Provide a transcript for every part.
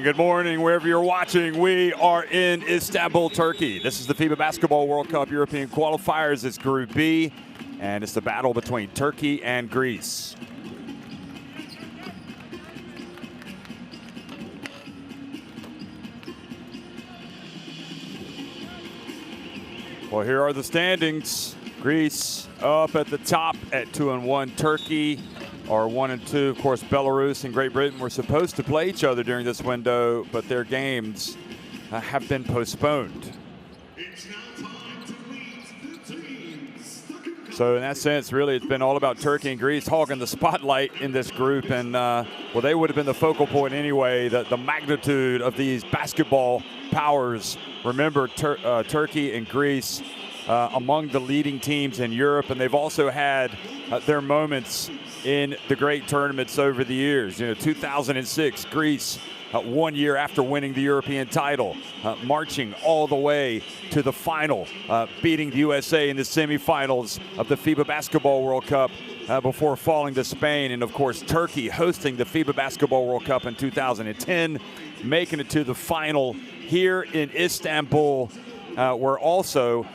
Good morning, wherever you're watching. We are in Istanbul, Turkey. This is the FIBA Basketball World Cup European Qualifiers. It's Group B, and it's the battle between Turkey and Greece. Well, here are the standings. Greece up at the top at 2-1. Turkey are 1-2. Of course, Belarus and Great Britain were supposed to play each other during this window, but their games have been postponed. It's now time to meet the teams. So in that sense, really, it's been all about Turkey and Greece hogging the spotlight in this group. And, well, they would have been the focal point anyway, the magnitude of these basketball powers. Remember, Turkey and Greece among the leading teams in Europe, and they've also had their moments in the great tournaments over the years. You know, 2006, Greece, 1 year after winning the European title, marching all the way to the final, beating the USA in the semifinals of the FIBA Basketball World Cup before falling to Spain. And of course, Turkey hosting the FIBA Basketball World Cup in 2010, making it to the final here in Istanbul, where also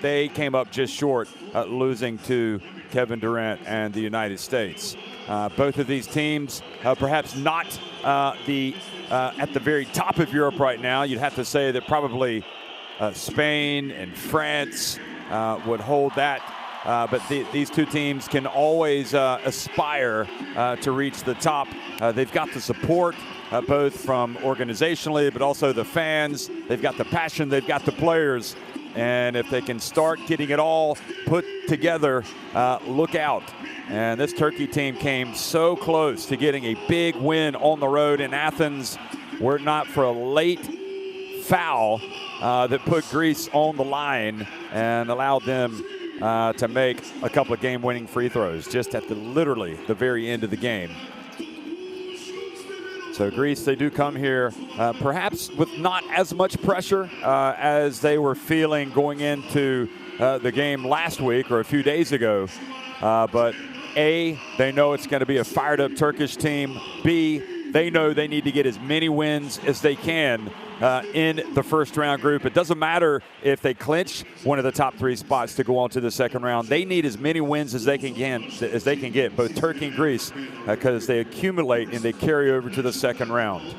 they came up just short, losing to Kevin Durant and the United States. Both of these teams, perhaps not at the very top of Europe right now. You'd have to say that probably Spain and France would hold that. But these two teams can always aspire to reach the top. They've got the support, both from organizationally, but also the fans. They've got the passion, they've got the players. And if they can start getting it all put together, look out. And this Turkey team came so close to getting a big win on the road in Athens, were it not for a late foul that put Greece on the line and allowed them to make a couple of game-winning free throws just at literally the very end of the game. So Greece, they do come here perhaps with not as much pressure as they were feeling going into the game last week or a few days ago. But A, they know it's going to be a fired-up Turkish team. B, they know they need to get as many wins as they can in the first-round group. It doesn't matter if they clinch one of the top three spots to go on to the second round. They need as many wins as they can get, both Turkey and Greece, because they accumulate and they carry over to the second round.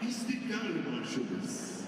İstiklal Marşımız.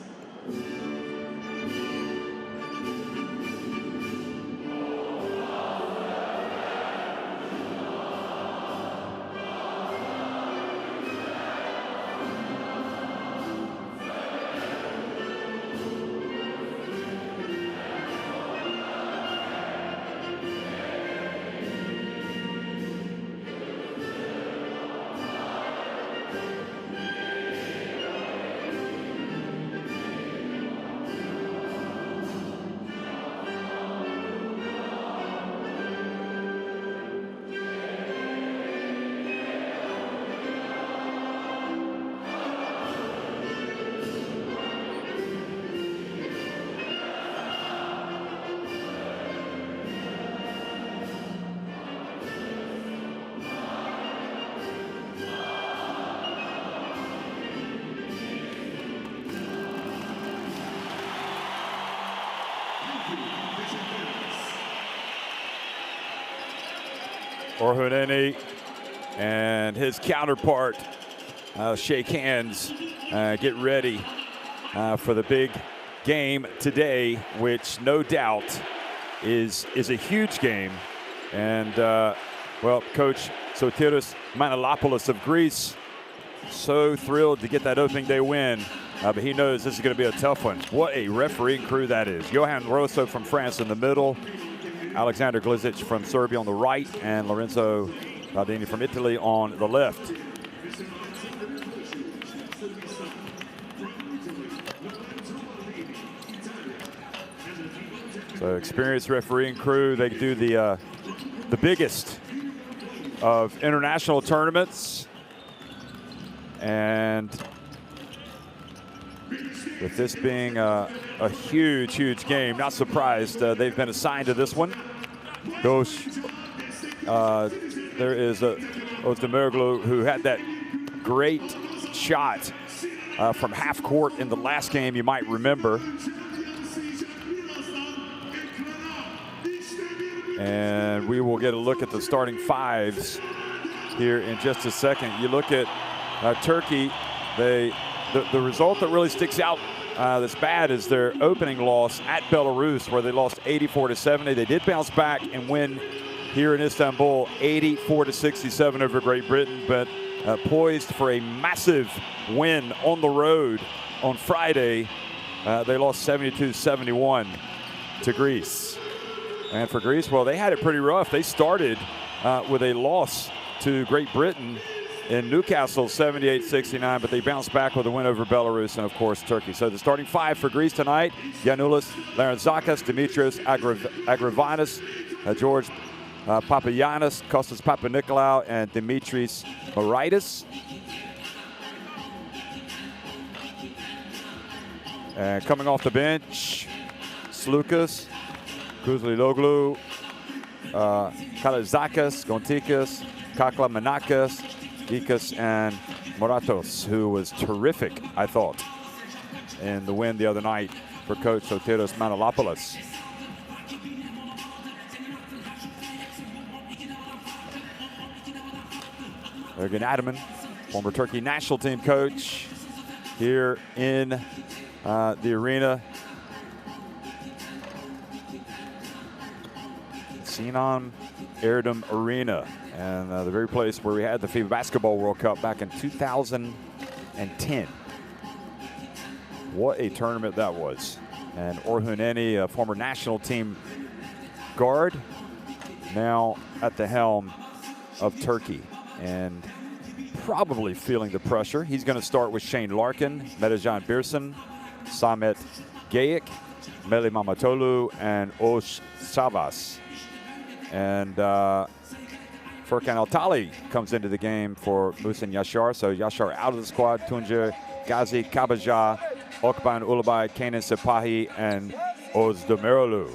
Orhuneni and his counterpart shake hands, get ready for the big game today, which no doubt is a huge game. And, well, Coach Sotiris Manolopoulos of Greece, so thrilled to get that opening day win. But he knows this is going to be a tough one. What a refereeing crew that is. Johan Rosso from France in the middle, Alexander Glizic from Serbia on the right, and Lorenzo Baldini from Italy on the left. So experienced refereeing crew. They do the biggest of international tournaments. And with this being a huge, huge game, not surprised they've been assigned to this one. There is Özdemiroglu, who had that great shot from half court in the last game, you might remember. And we will get a look at the starting fives here in just a second. You look at Turkey, the result that really sticks out that's bad is their opening loss at Belarus, where they lost 84-70. They did bounce back and win here in Istanbul, 84-67 over Great Britain, but poised for a massive win on the road on Friday. They lost 72-71 to Greece. And for Greece, well, they had it pretty rough. They started with a loss to Great Britain in Newcastle, 78-69, but they bounced back with a win over Belarus and, of course, Turkey. So the starting five for Greece tonight: Giannoulis Larentzakis, Dimitrios Agrivanis, George Papagiannis, Kostas Papanikolaou, and Dimitris Moraitis. And coming off the bench, Slukas, Kuzliloglu, Kalazakis, Gontikas, Kakla Manakas, Gikas, and Moratos, who was terrific, I thought, in the win the other night for Coach Sotiris Manolopoulos. Ergin Ataman, former Turkey national team coach, here in the arena. Sinan Erdem Arena, and the very place where we had the FIBA Basketball World Cup back in 2010. What a tournament that was. And Orhun Eni, a former national team guard, now at the helm of Turkey, and probably feeling the pressure. He's going to start with Shane Larkin, Metejan Birsen, Samet Gayik, Meli Mamatolu, and Osh Savas. And Furkan Altali comes into the game for Musin Yashar. So Yashar out of the squad. Tunja, Gazi, Kabaja, Okban Ulabay, Kanan Sepahi, and Özdemiroglu.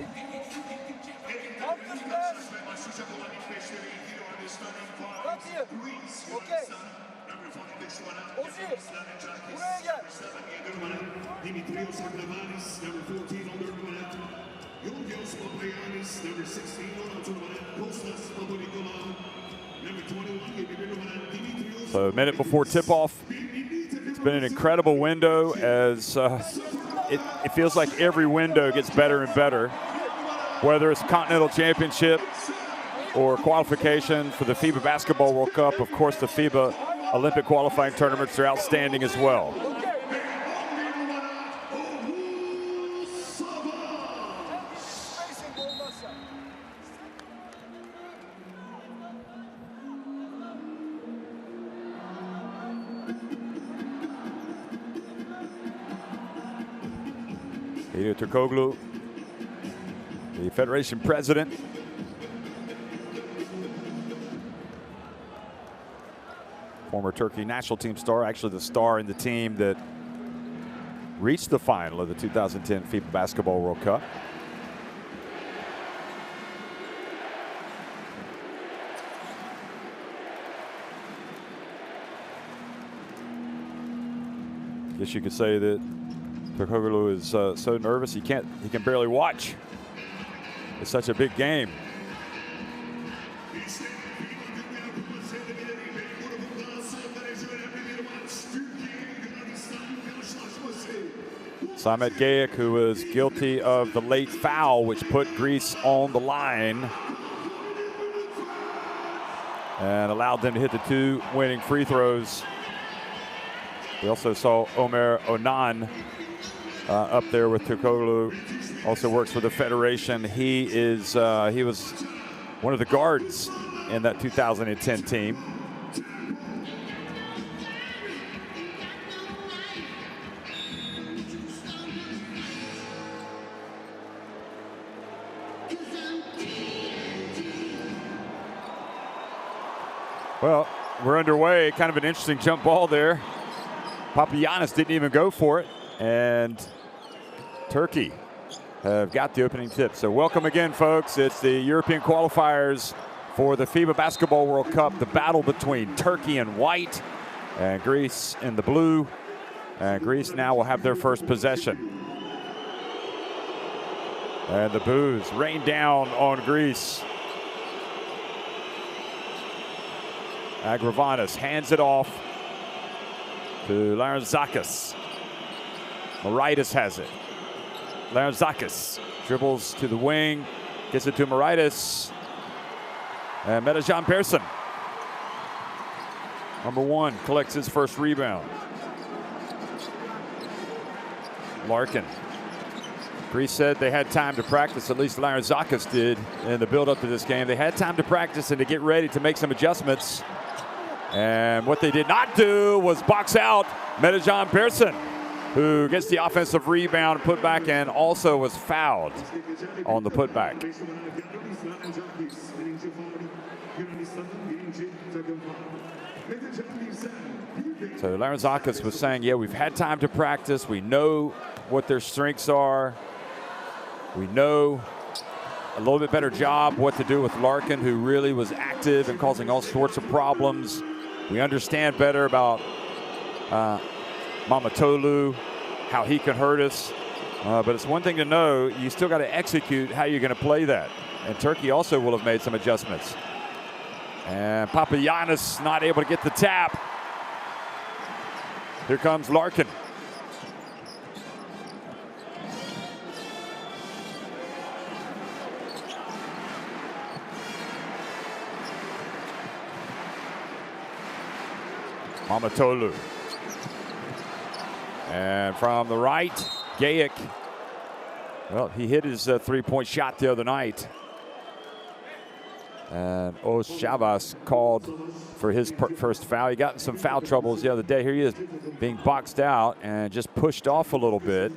Dimitrios Agrivanis, number 14 on the red. Georgios Papagiannis, number 16 on the red. Kostas Papanikolaou, number 21. So a minute before tip-off. It's been an incredible window, as it feels like every window gets better and better, whether it's Continental Championship or qualification for the FIBA Basketball World Cup. Of course, the FIBA Olympic qualifying tournaments are outstanding as well. Edo Turkoglu, the Federation President. Former Turkey national team star, actually the star in the team that reached the final of the 2010 FIBA Basketball World Cup. I guess you could say that Turkoglu is so nervous he can barely watch. It's such a big game. Samet Gayek, who was guilty of the late foul, which put Greece on the line and allowed them to hit the 2 winning free throws. We also saw Omer Onan up there with Tukoglu. Also works for the Federation. He was one of the guards in that 2010 team. Well, we're underway. Kind of an interesting jump ball there. Papagiannis didn't even go for it, and Turkey have got the opening tip. So welcome again, folks. It's the European qualifiers for the FIBA Basketball World Cup. The battle between Turkey in white and Greece in the blue. And Greece now will have their first possession. And the boos rain down on Greece. Agravanis hands it off to Larentzakis. Moraitis has it. Larentzakis dribbles to the wing, gets it to Moraitis. And Metajan Persson, number 1, collects his first rebound. Larkin. Greece said they had time to practice, at least Larentzakis did, in the build-up to this game. They had time to practice and to get ready to make some adjustments. And what they did not do was box out Metajan Persson, who gets the offensive rebound, put back, and also was fouled on the putback. So Larentzakis was saying, yeah, we've had time to practice. We know what their strengths are. We know a little bit better job what to do with Larkin, who really was active and causing all sorts of problems. We understand better about Mamatolu, how he can hurt us. But it's one thing to know, you still got to execute how you're going to play that. And Turkey also will have made some adjustments. And Papagiannis not able to get the tap. Here comes Larkin. Mamatolu. And from the right, Gayek. Well, he hit his 3-point shot the other night. And Chavas called for his first foul. He got in some foul troubles the other day. Here he is being boxed out and just pushed off a little bit.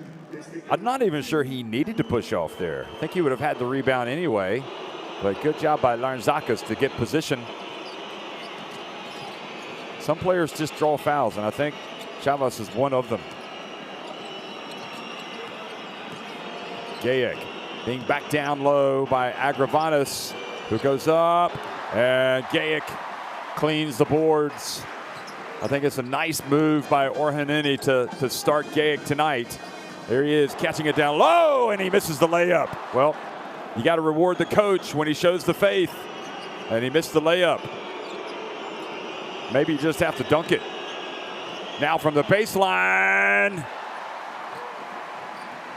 I'm not even sure he needed to push off there. I think he would have had the rebound anyway. But good job by Larentzakis to get position. Some players just draw fouls, and I think Chavas is one of them. Gayek being backed down low by Agravanis, who goes up, and Gayek cleans the boards. I think it's a nice move by Orhanini to start Gayek tonight. There he is, catching it down low, and he misses the layup. Well, you got to reward the coach when he shows the faith, and he missed the layup. Maybe you just have to dunk it. Now from the baseline.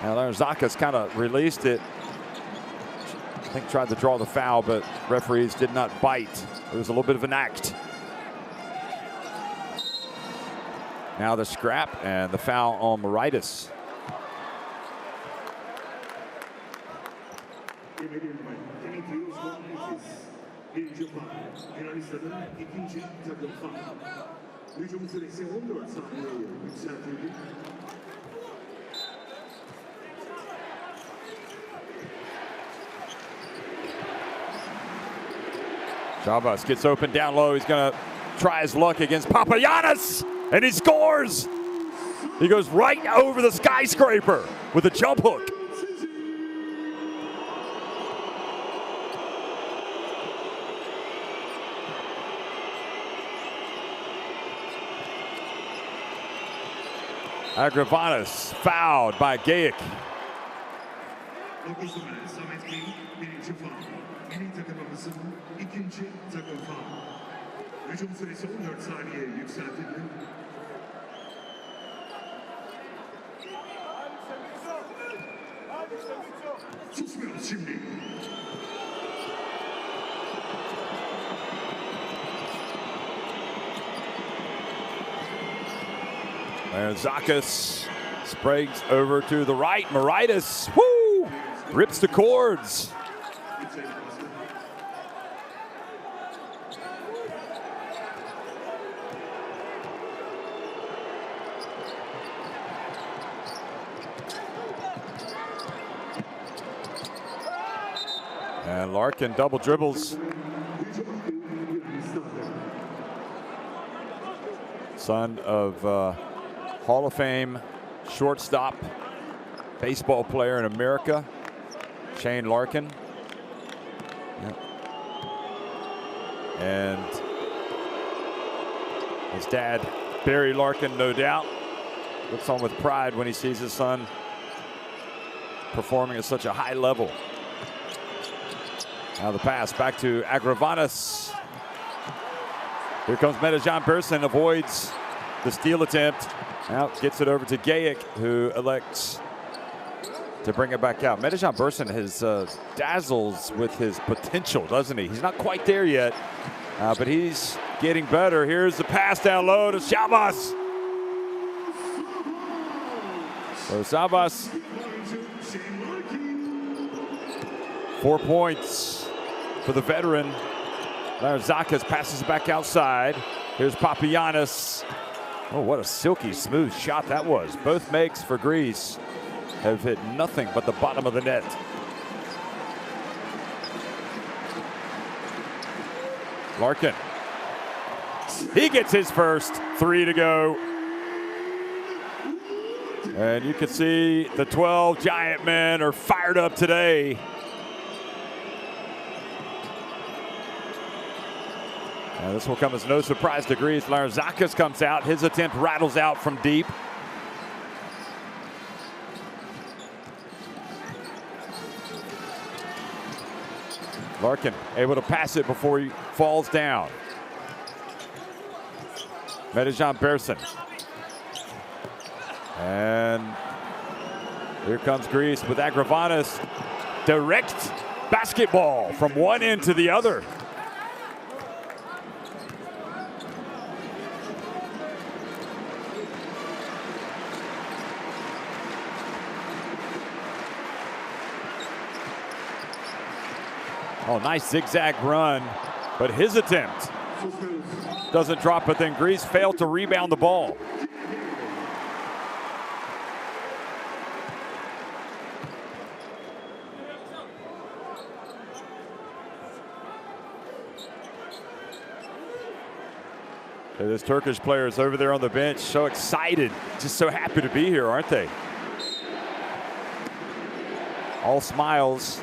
Now Larentzakis kind of released it. I think tried to draw the foul, but referees did not bite. It was a little bit of an act. Now the scrap and the foul on Moraitis. Chavas gets open down low. He's going to try his luck against Papagiannis, and he scores. He goes right over the skyscraper with a jump hook. Agravanis fouled by Gayek. 수수면 심리. And Zakis sprays over to the right. Maritis, woo, rips the cords. And Larkin double dribbles. Son of Hall of Fame shortstop, baseball player in America, Shane Larkin. Yep. And his dad, Barry Larkin, no doubt, looks on with pride when he sees his son performing at such a high level. Now the pass back to Agravanis. Here comes Medejan Bersin, avoids the steal attempt. Now gets it over to Gayic, who elects to bring it back out. Medejan Bersin has dazzles with his potential, doesn't he? He's not quite there yet, but he's getting better. Here's the pass down low to Shavas. So Shavas, 4 points for the veteran. Zakis passes back outside. Here's Papagiannis. Oh, what a silky smooth shot that was. Both makes for Greece have hit nothing but the bottom of the net. Larkin. He gets his first, 3 to go. And you can see the 12 Giant men are fired up today. This will come as no surprise to Greece. Larzakis comes out. His attempt rattles out from deep. Larkin able to pass it before he falls down. Medejan Bersin. And here comes Greece with Agravanis. Direct basketball from one end to the other. Oh, nice zigzag run, but his attempt doesn't drop, but then Greece failed to rebound the ball. This Turkish player is over there on the bench, so excited, just so happy to be here, aren't they? All smiles.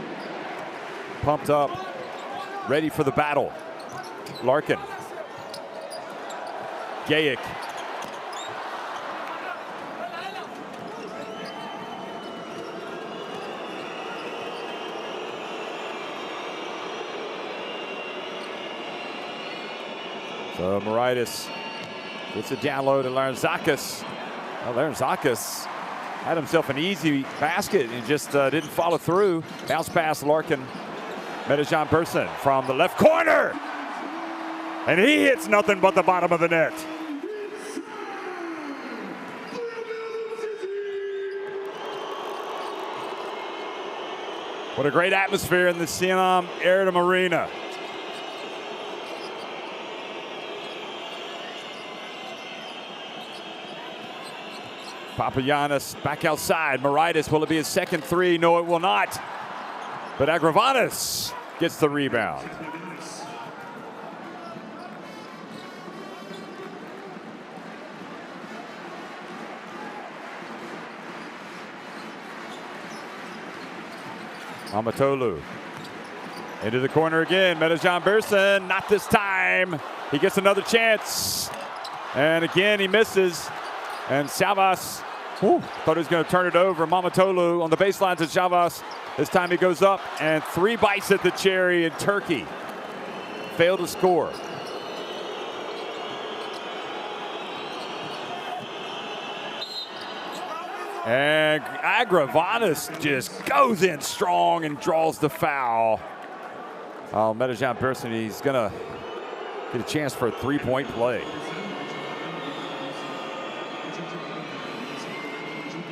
Pumped up, ready for the battle. Larkin. Gayic. So Maritis gets it down low to Larzakis. Well, Larzakis had himself an easy basket and just didn't follow through. Bounce pass, Larkin. Medejan Bersin from the left corner. And he hits nothing but the bottom of the net. What a great atmosphere in the Siam Erdem Arena. Papagiannis back outside. Maritis, will it be his second 3? No, it will not. But Agravanis gets the rebound. Amatolu into the corner again. Medejan Bersin, not this time. He gets another chance. And again, he misses. And Shavas, thought he was going to turn it over. Mamatolu on the baseline to Shavas. This time he goes up and 3 bites at the cherry, and Turkey failed to score. And Agravanis just goes in strong and draws the foul. Metejan Berson, he's going to get a chance for a three-point play.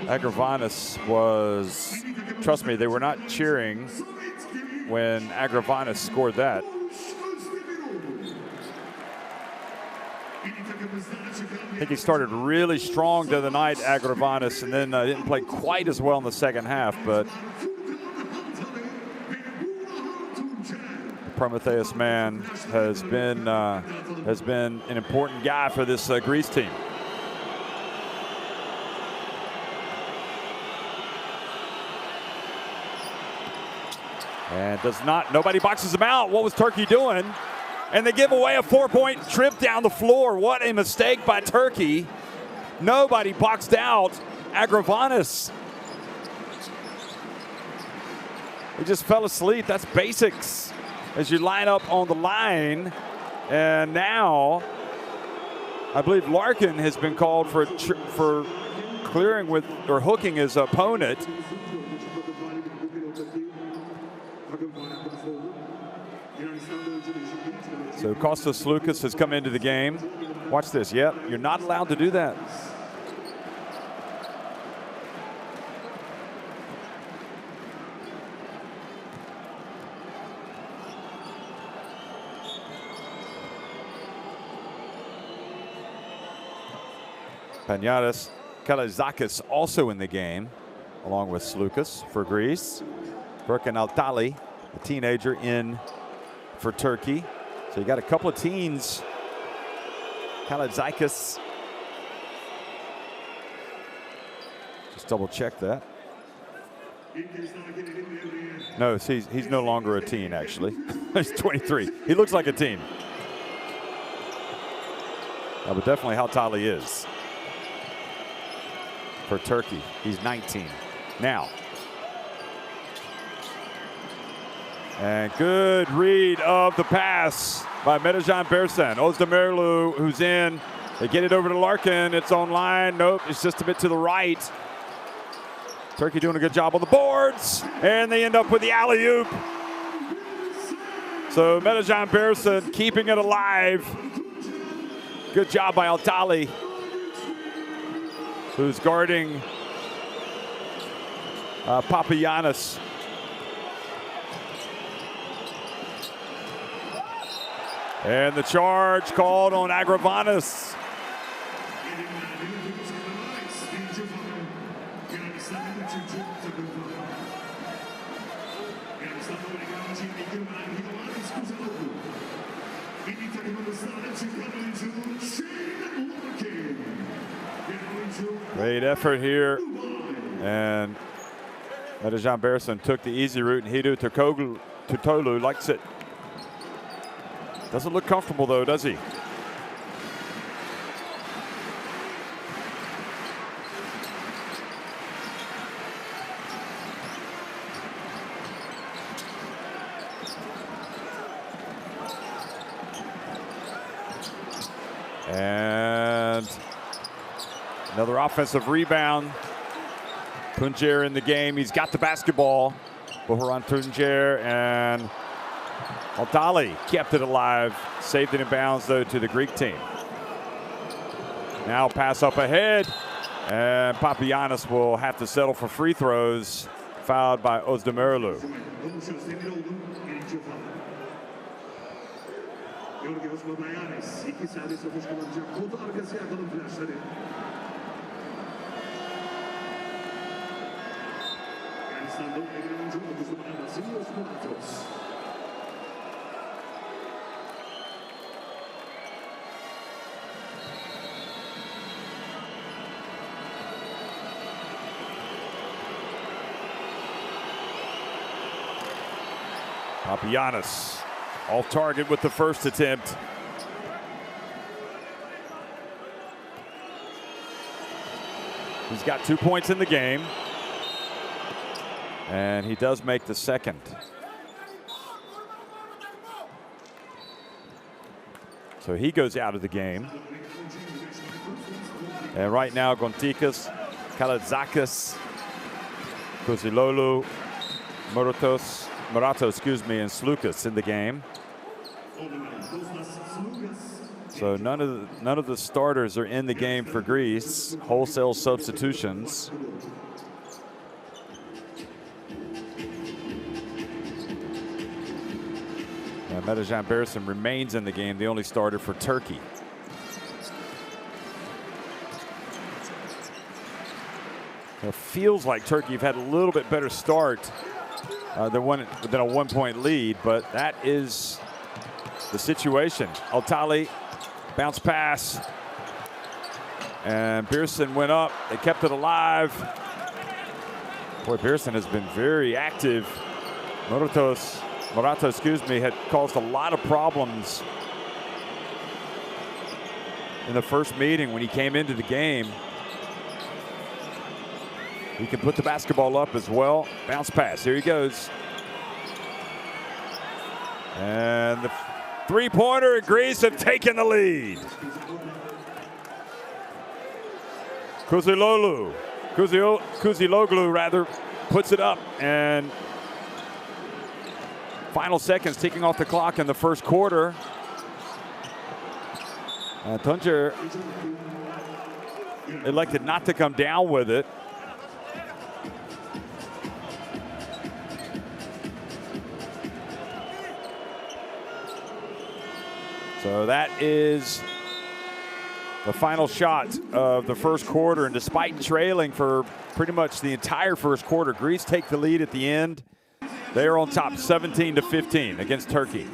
Agravanis was, trust me, they were not cheering when Agravanis scored that. I think he started really strong the other night, Agravanis, and then didn't play quite as well in the second half, but Prometheus man has been an important guy for this Greece team. And nobody boxes him out. What was Turkey doing? And they give away a 4-point trip down the floor. What a mistake by Turkey. Nobody boxed out Agravanis. He just fell asleep. That's basics as you line up on the line. And now I believe Larkin has been called for clearing with or hooking his opponent. So Kostas Sloukas has come into the game. Watch this. Yep, you're not allowed to do that. Panayotis Kalazakis also in the game, along with Sloukas for Greece. Berkan Altali, a teenager, in for Turkey. So you got a couple of teens. Kalazakis. Just double check that. No, he's no longer a teen, actually. He's 23. He looks like a teen. But definitely Altali is. For Turkey, he's 19 now. And good read of the pass by Metejan Berson. Özdemirlu, who's in. They get it over to Larkin. It's on line. Nope, it's just a bit to the right. Turkey doing a good job on the boards. And they end up with the alley-oop. So Metejan Berson keeping it alive. Good job by Altali, who's guarding Papagiannis. And the charge called on Agravanis. Great effort here. And Metejan Berson took the easy route, and Hidu Tutolu likes it. Doesn't look comfortable, though, does he? And another offensive rebound. Tuncer in the game. He's got the basketball. Buhran Tuncer, and Altali kept it alive. Saved it in bounds, though, to the Greek team. Now pass up ahead. And Papagiannis will have to settle for free throws. Fouled by Özdemirlu. Papagiannis off target with the first attempt. He's got 2 points in the game. And he does make the second. So he goes out of the game. And right now, Gontikas Kalazakis, Kuzilolu, Morato, excuse me, and Slukas in the game. So none of the starters are in the game for Greece. Wholesale substitutions. And Metejan Bersin remains in the game, the only starter for Turkey. It feels like Turkey have had a little bit better start than a 1-point lead, but that is the situation. Altali, bounce pass, and Pearson went up. They kept it alive. Boy, Pearson has been very active. Morato, excuse me, had caused a lot of problems in the first meeting when he came into the game. He can put the basketball up as well. Bounce pass, here he goes. And the three-pointer, and Greece have taken the lead. Kuziloglu rather, puts it up, and final seconds ticking off the clock in the first quarter. Tuncer elected not to come down with it. So that is the final shot of the first quarter, and despite trailing for pretty much the entire first quarter, Greece take the lead at the end. They are on top 17-15 against Turkey.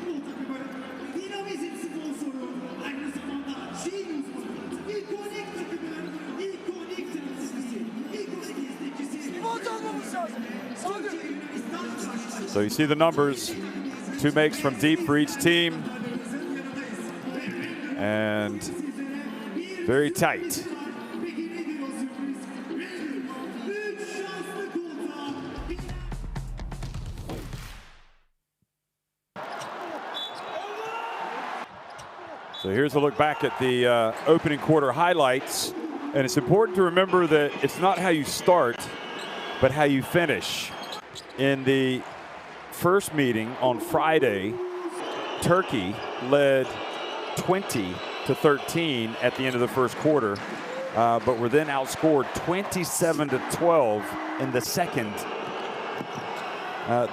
So you see the numbers, 2 makes from deep for each team. And very tight. So here's a look back at the opening quarter highlights. And it's important to remember that it's not how you start, but how you finish. In the first meeting on Friday, Turkey led 20-13 at the end of the first quarter, but were then outscored 27-12 in the second.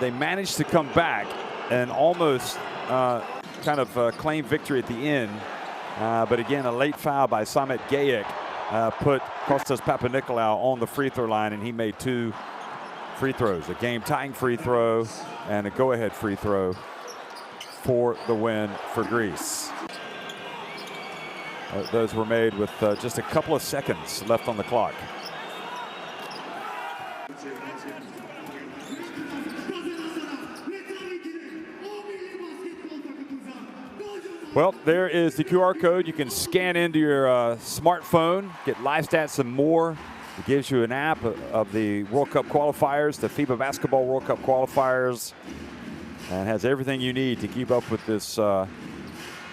They managed to come back and almost claim victory at the end, but again, a late foul by Samet Gayek put Kostas Papanikolaou on the free throw line, and he made 2 free throws, a game-tying free throw and a go-ahead free throw for the win for Greece. Those were made with just a couple of seconds left on the clock. Well, there is the QR code. You can scan into your smartphone, get live stats and more. It gives you an app of the World Cup qualifiers, the FIBA Basketball World Cup qualifiers, and has everything you need to keep up with this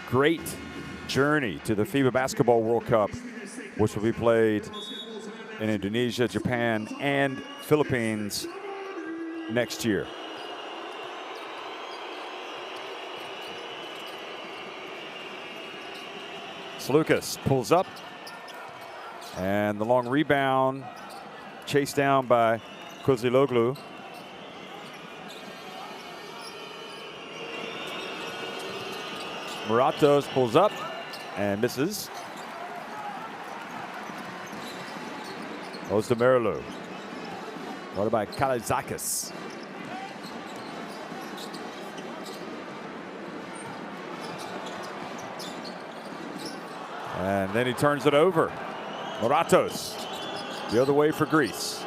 great journey to the FIBA Basketball World Cup, which will be played in Indonesia, Japan, and Philippines next year. Slukas pulls up, and the long rebound chased down by Kuziloglu. Moratos pulls up and misses. Ozdemirilu. What about Kalazakis? And then he turns it over. Moratos, the other way for Greece.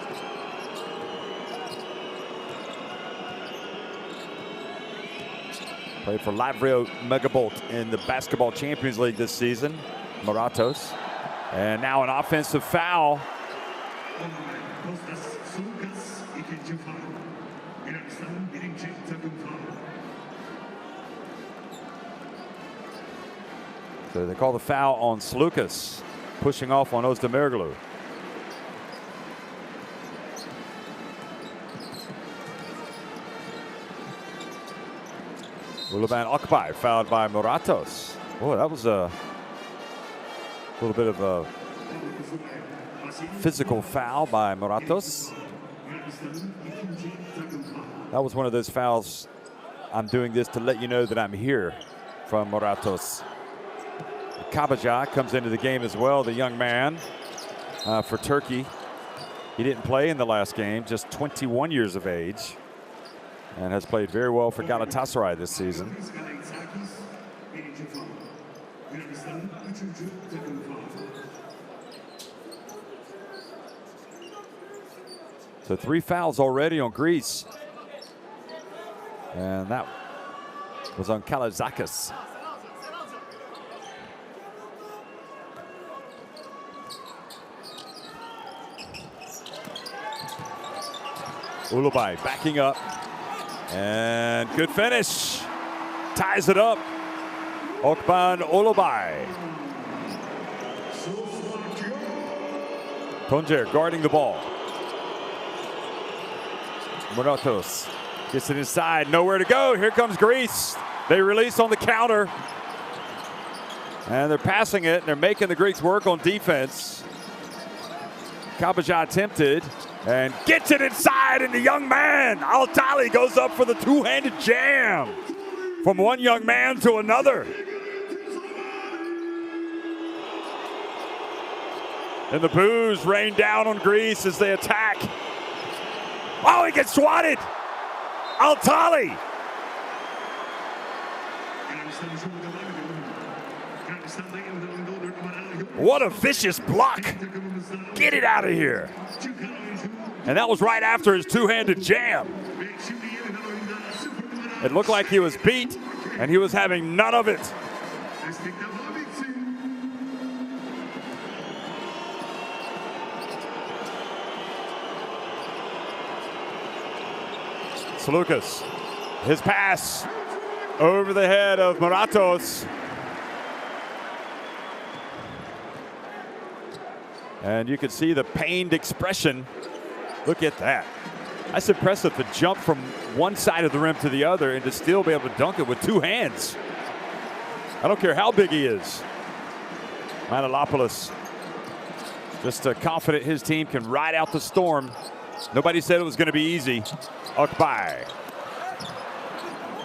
Played for Lavrio Megabolt in the Basketball Champions League this season, Moratos. And now an offensive foul. So they call the foul on Slukas, pushing off on Ozdemirilu. Uluban Okbai fouled by Moratos. Boy, that was a little bit of a physical foul by Moratos. That was one of those fouls. I'm doing this to let you know that I'm here from Moratos. Kabaja comes into the game as well, the young man for Turkey. He didn't play in the last game, just 21 years of age, and has played very well for Galatasaray this season. So 3 fouls already on Greece. And that was on Kalazakis. Ulubai backing up. And good finish. Ties it up. Okban Ulubai. Tonjer guarding the ball. Moratos gets it inside, nowhere to go. Here comes Greece. They release on the counter. And they're passing it, and they're making the Greeks work on defense. Kabaja attempted and gets it inside, and the young man, Altali, goes up for the two-handed jam from one young man to another. And the boos rain down on Greece as they attack. Oh, he gets swatted. Altali. What a vicious block. Get it out of here. And that was right after his two-handed jam. It looked like he was beat, and he was having none of it. Lucas, his pass over the head of Moratos. And you can see the pained expression. Look at that. That's impressive to jump from one side of the rim to the other and to still be able to dunk it with 2 hands. I don't care how big he is. Manilopoulos just confident his team can ride out the storm. Nobody said it was going to be easy. Okbai.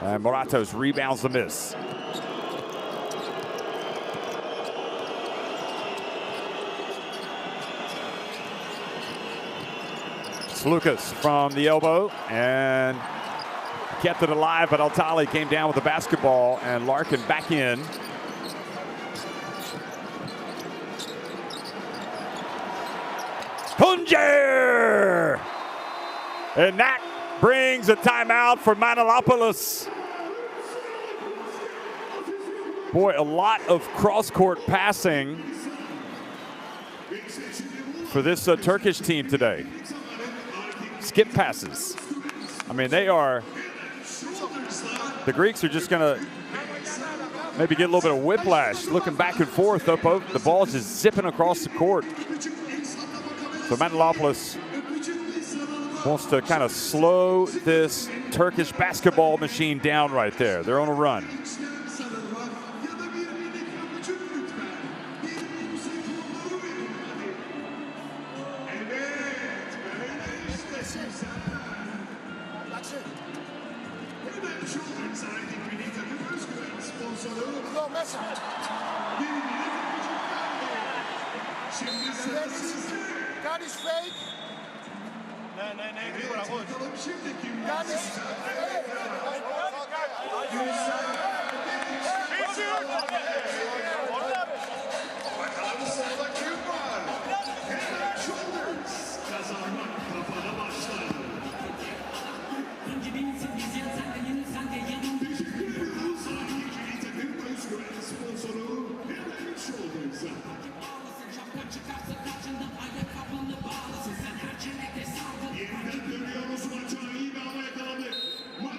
And Moratos rebounds the miss. Lucas from the elbow and kept it alive, but Altali came down with the basketball and Larkin back in. Tonjer! And that brings a timeout for Manilopoulos. Boy, a lot of cross-court passing for this Turkish team today. Skip passes. I mean, the Greeks are just gonna maybe get a little bit of whiplash, looking back and forth up over, the ball's just zipping across the court. So Manilopoulos wants to kind of slow this Turkish basketball machine down right there. They're on a run.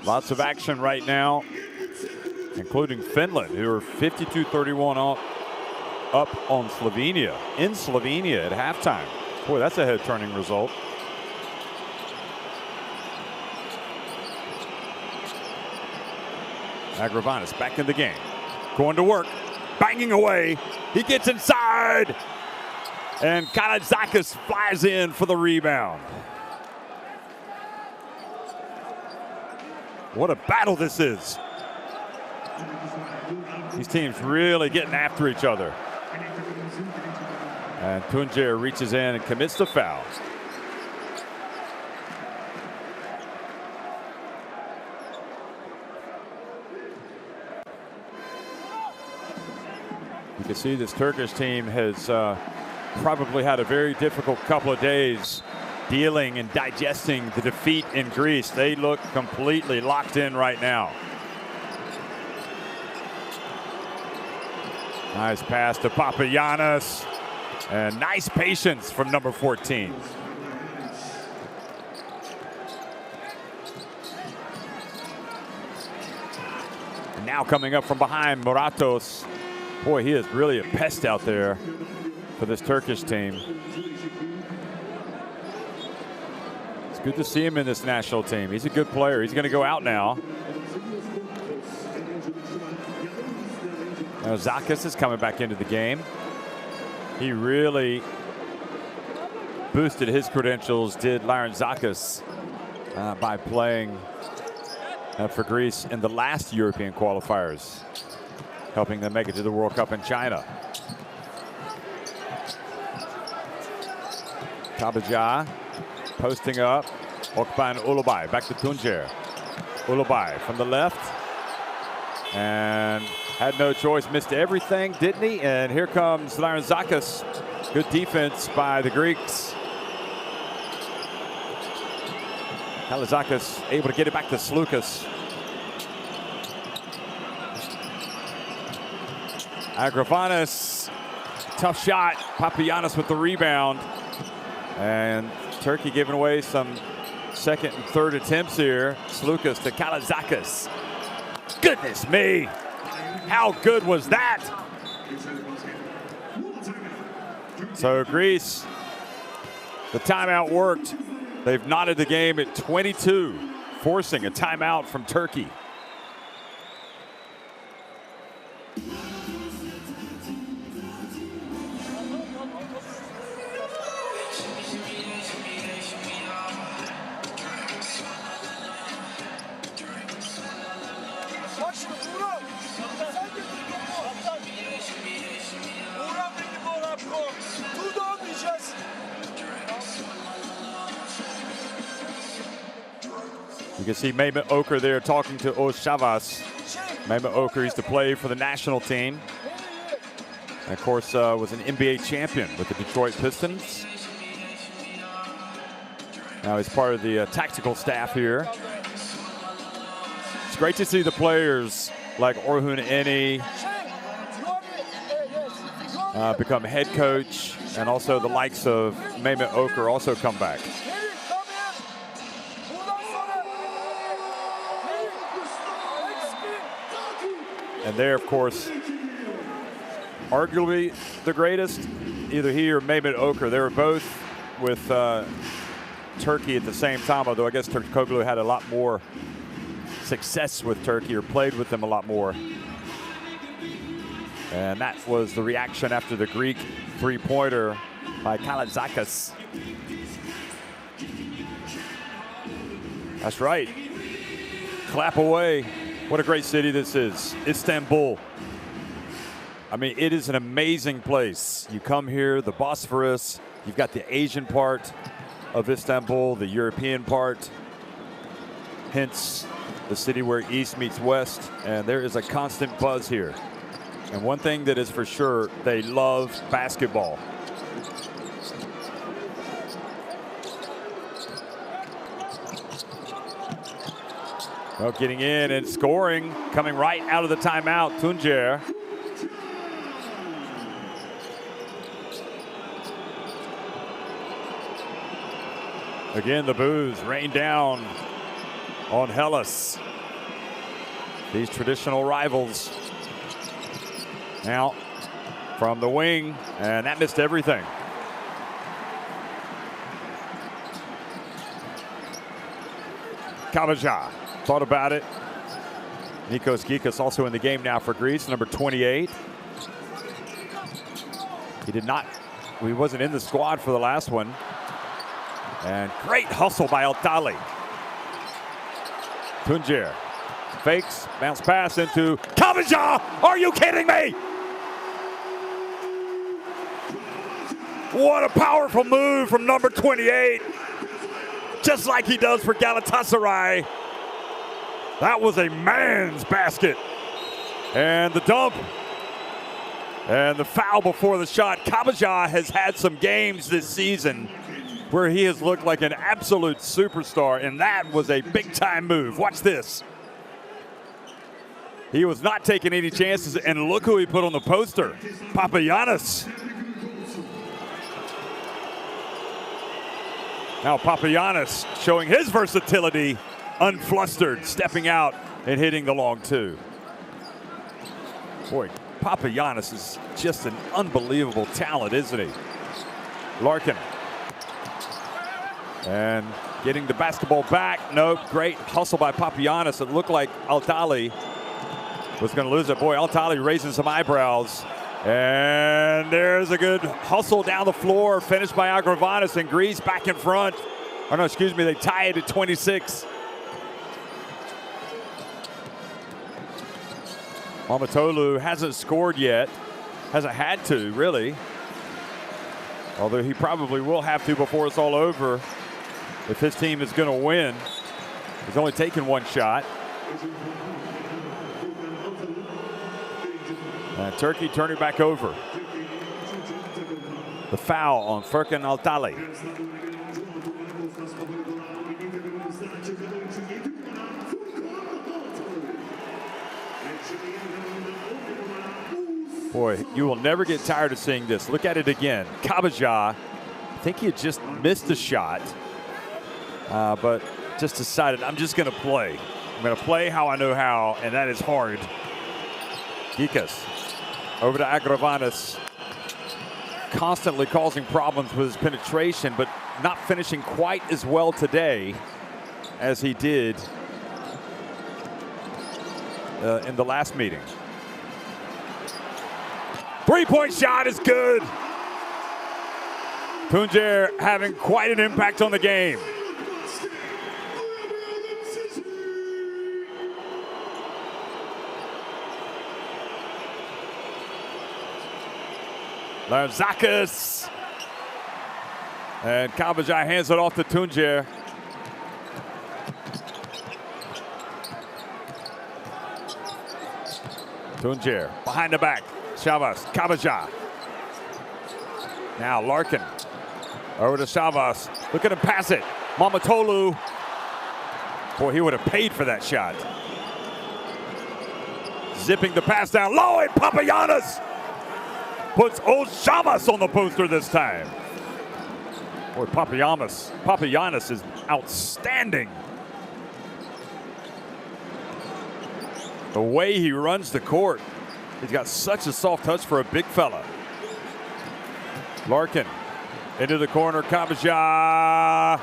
Lots of action right now, including Finland, who are 52-31 up on Slovenia, in Slovenia at halftime. Boy, that's a head-turning result. Agravanis back in the game. Going to work. Banging away. He gets inside. And Kalazakis flies in for the rebound. What a battle this is. These teams really getting after each other. And Tuncer reaches in and commits the foul. You can see this Turkish team has probably had a very difficult couple of days dealing and digesting the defeat in Greece. They look completely locked in right now. Nice pass to Papagiannis. And nice patience from number 14. And now coming up from behind, Moratos. Boy, he is really a pest out there for this Turkish team. It's good to see him in this national team. He's a good player. He's going to go out now. Now Zakis is coming back into the game. He really boosted his credentials, did Larentzakis, by playing for Greece in the last European qualifiers, helping them make it to the World Cup in China. Kabaja posting up. Okban Ulubai back to Tuncer. Ulubai from the left. And had no choice, missed everything, didn't he? And here comes Larentzakis. Good defense by the Greeks. Kalazakis able to get it back to Sloukas. Agravanis, tough shot. Papagiannis with the rebound. And Turkey giving away some second and third attempts here. Sloukas to Kalazakis. Goodness me. How good was that? So Greece, the timeout worked. They've knotted the game at 22, forcing a timeout from Turkey. You can see Mehmet Okur there talking to Oshavas. Mehmet Okur used to play for the national team. And of course, was an NBA champion with the Detroit Pistons. Now he's part of the tactical staff here. It's great to see the players like Orhun Eni become head coach, and also the likes of Mehmet Okur also come back. And they're, of course, arguably the greatest, either he or Mehmet Okur. They were both with Turkey at the same time, although I guess Turkoglu had a lot more success with Turkey, or played with them a lot more. And that was the reaction after the Greek three-pointer by Kalazakis. That's right. Clap away. What a great city this is, Istanbul. I mean, it is an amazing place. You come here, the Bosphorus, you've got the Asian part of Istanbul, the European part, hence the city where East meets West, and there is a constant buzz here. And one thing that is for sure, they love basketball. Well, getting in and scoring, coming right out of the timeout, Tuncer. Again, the boos rain down on Hellas. These traditional rivals. Now, from the wing, and that missed everything. Kabaja thought about it. Nikos Gikas also in the game now for Greece, number 28. He wasn't in the squad for the last one. And great hustle by Altali. Tuncer fakes, bounce pass into Kabaja. Are you kidding me? What a powerful move from number 28. Just like he does for Galatasaray. That was a man's basket. And the dump. And the foul before the shot. Kabaja has had some games this season where he has looked like an absolute superstar, and that was a big-time move. Watch this. He was not taking any chances, and look who he put on the poster, Papagiannis. Now Papagiannis showing his versatility, unflustered, stepping out and hitting the long two. Boy, Papagiannis is just an unbelievable talent, isn't he? Larkin. And getting the basketball back. Nope, great hustle by Papagiannis. It looked like Altali was going to lose it. Boy, Altali raising some eyebrows. And there's a good hustle down the floor, finished by Agravanis, and Greece back in front. Oh, no, excuse me, they tie it at 26. Mamatolu hasn't scored yet. Hasn't had to, really. Although he probably will have to before it's all over if his team is going to win. He's only taken one shot. And Turkey turning back over. The foul on Furkan Altali. Boy, you will never get tired of seeing this. Look at it again. Kabaja, I think he had just missed a shot, but just decided, I'm just going to play. I'm going to play how I know how, and that is hard. Gikas over to Agravanis, constantly causing problems with his penetration, but not finishing quite as well today as he did in the last meeting. Three-point shot is good. Tuncer having quite an impact on the game. Larzakis. And Kabaja hands it off to Tuncer. Tuncer behind the back. Chavas, Kabaja. Now Larkin over to Chavas. Look at him pass it. Mamatolu. Boy, he would have paid for that shot. Zipping the pass down low, and Papagiannis puts old Chavas on the poster this time. Boy, Papagiannis is outstanding. The way he runs the court. He's got such a soft touch for a big fella. Larkin into the corner, Kabaja.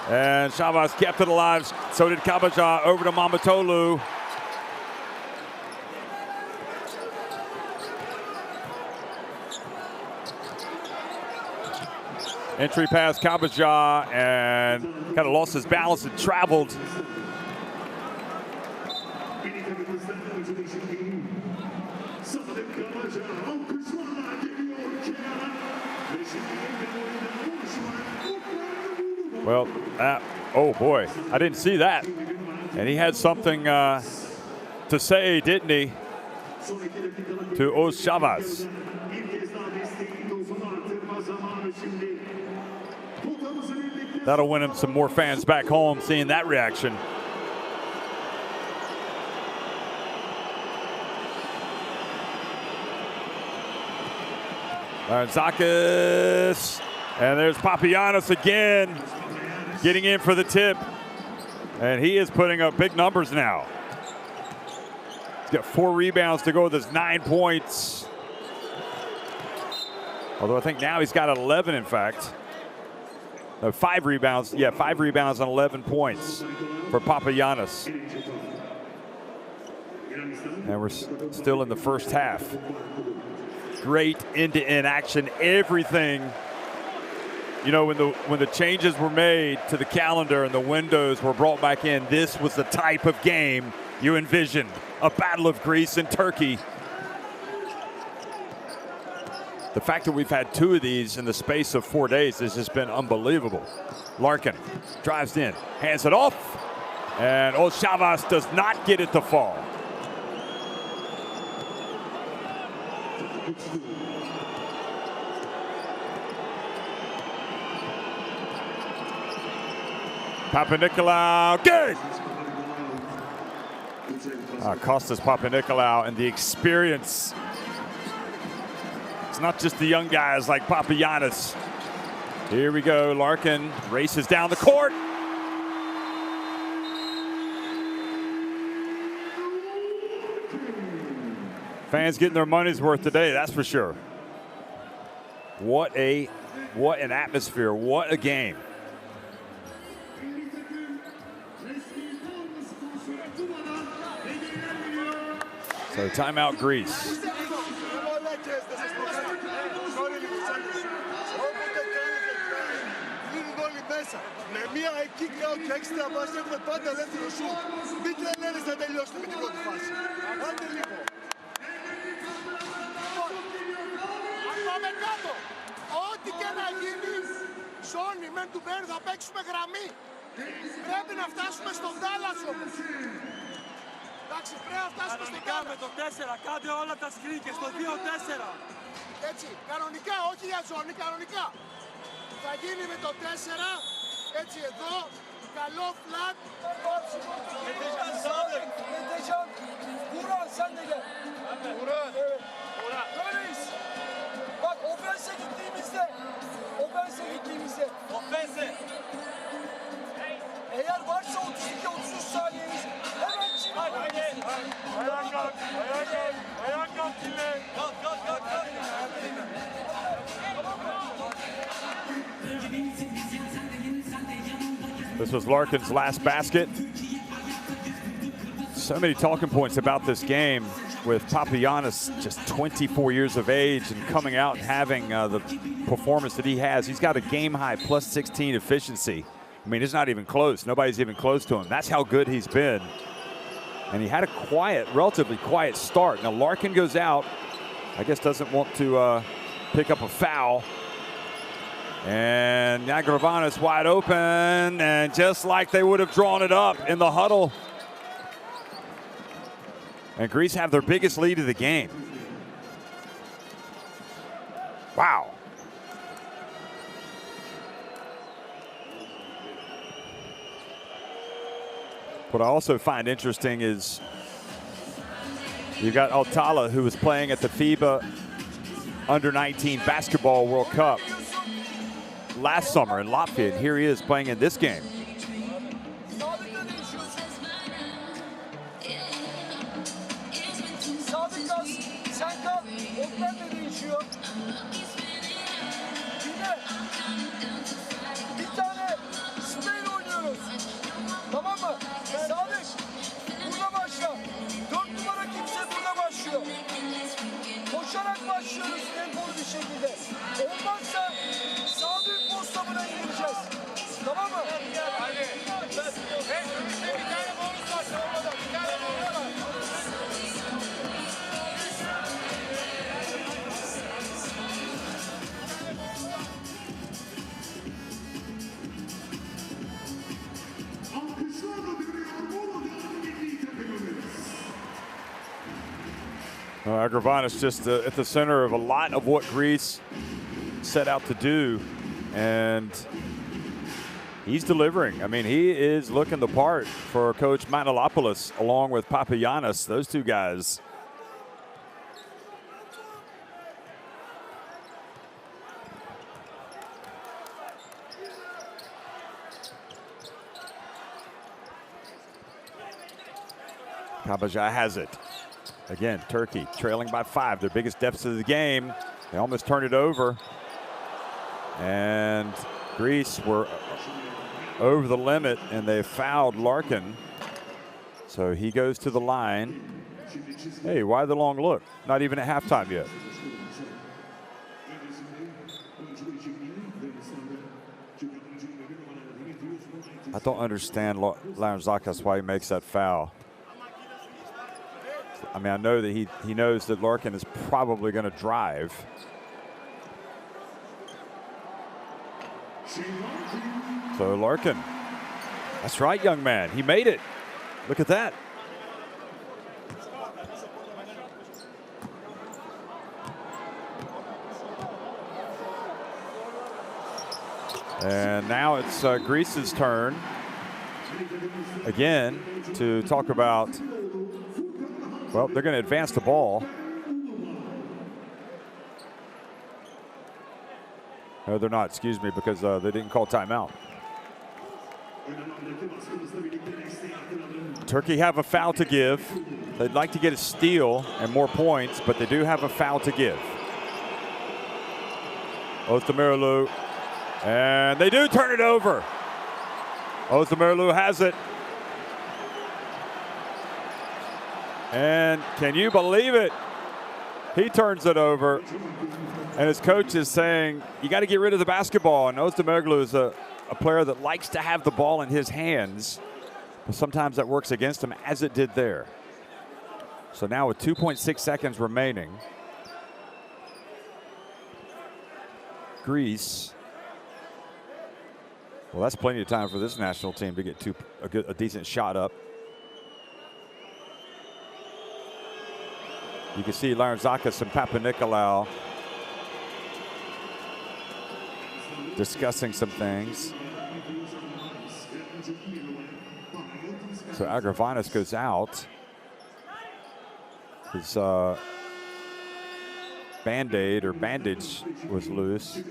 And Chavas kept it alive. So did Kabaja over to Mamatolu. Entry pass, Kabaja, and kind of lost his balance and traveled. Well, oh boy, I didn't see that. And he had something to say, didn't he, to Oz Chavas. That'll win him some more fans back home seeing that reaction. Larzakis, and there's Papagiannis again, getting in for the tip, and he is putting up big numbers now. He's got 4 rebounds to go with his 9 points. Although I think now he's got 11, in fact. No, 5 rebounds. Yeah, 5 rebounds and 11 points for Papagiannis. And we're still in the first half. Great end-to-end action, everything. You know, when the changes were made to the calendar and the windows were brought back in, this was the type of game you envisioned. A battle of Greece and Turkey. The fact that we've had 2 of these in the space of 4 days has just been unbelievable. Larkin drives in, hands it off, and Chavas does not get it to fall. Papanikolaou, good! Kostas Papanikolaou and the experience. It's not just the young guys like Papagiannis. Here we go, Larkin races down the court. Fans getting their money's worth today, that's for sure. What an atmosphere, what a game. So timeout Greece. Με μία kick out και έξτρα μας έχουμε πάντα ελεύθερο σουτ. Μην τρελαίνεις να τελειώσετε με την πρώτη φάση. Άντε λίγο. Αν πάμε κάτω, ό,τι και να γίνει, ζώνη μεν του Μπέρ θα παίξουμε γραμμή. Πρέπει να φτάσουμε στον Ντάλλας όμως. Εντάξει, πρέπει να φτάσουμε στον Ντάλλας. Με το 4, κάντε όλα τα σκριν και στο 2-4. Έτσι, κανονικά, όχι για ζώνη, κανονικά. Θα γίνει με το 4. Έτσι εδώ, καλό flat. Metecan, Burak sen de gel. Burak. Evet. Böyleyiz. Bak ofense gittiğimizde. Ofense. Eğer varsa 32-33 saniyemiz hemen çıkın. Ayağa kalk. Ayağa kalk dinle. Kalk. This was Larkin's last basket. So many talking points about this game with Papagiannis just 24 years of age and coming out and having the performance that he has. He's got a game-high plus 16 efficiency. I mean, it's not even close. Nobody's even close to him. That's how good he's been. And he had a relatively quiet start. Now Larkin goes out. I guess doesn't want to pick up a foul. And Agravanis wide open, and just like they would have drawn it up in the huddle. And Greece have their biggest lead of the game. Wow. What I also find interesting is you've got Altala, who was playing at the FIBA Under-19 Basketball World Cup last summer in Latvia, and here he is playing in this game. Koşarak başlıyoruz tempolu bir şekilde. Olmazsa sağ düğüm postamına indireceğiz. Tamam mı? Hadi. Bir tane bonus var. Bir tane bonus var. Agravanis just at the center of a lot of what Greece set out to do, and he's delivering. I mean, he is looking the part for Coach Manolopoulos along with Papagiannis, those two guys. Kabaja has it. Again, Turkey trailing by 5, their biggest deficit of the game. They almost turned it over. And Greece were over the limit, and they fouled Larkin. So he goes to the line. Hey, why the long look? Not even at halftime yet. I don't understand Laranzakas why he makes that foul. I mean, I know that he knows that Larkin is probably going to drive. So Larkin, that's right, young man. He made it. Look at that. And now it's Greece's turn again to talk about, well, they're going to advance the ball. No, they're not, excuse me, because they didn't call timeout. Turkey have a foul to give. They'd like to get a steal and more points, but they do have a foul to give. Ozdemirilu. And they do turn it over. Ozdemirilu has it. And can you believe it? He turns it over. And his coach is saying, you got to get rid of the basketball. And Ozdemirilu is a player that likes to have the ball in his hands. But sometimes that works against him, as it did there. So now with 2.6 seconds remaining, Greece. Well, that's plenty of time for this national team to get a decent shot up. You can see Laranzakas and Papanikolaou discussing some things. So Agravanis goes out. His Band-Aid or bandage was loose.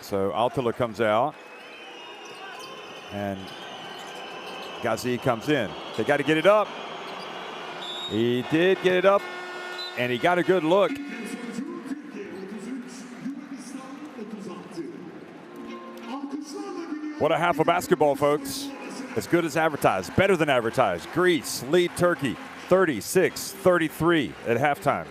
So Altila comes out and Ghazi comes in. They got to get it up. He did get it up and he got a good look. What a half of basketball, folks. As good as advertised, better than advertised. Greece lead Turkey 36-33 at halftime.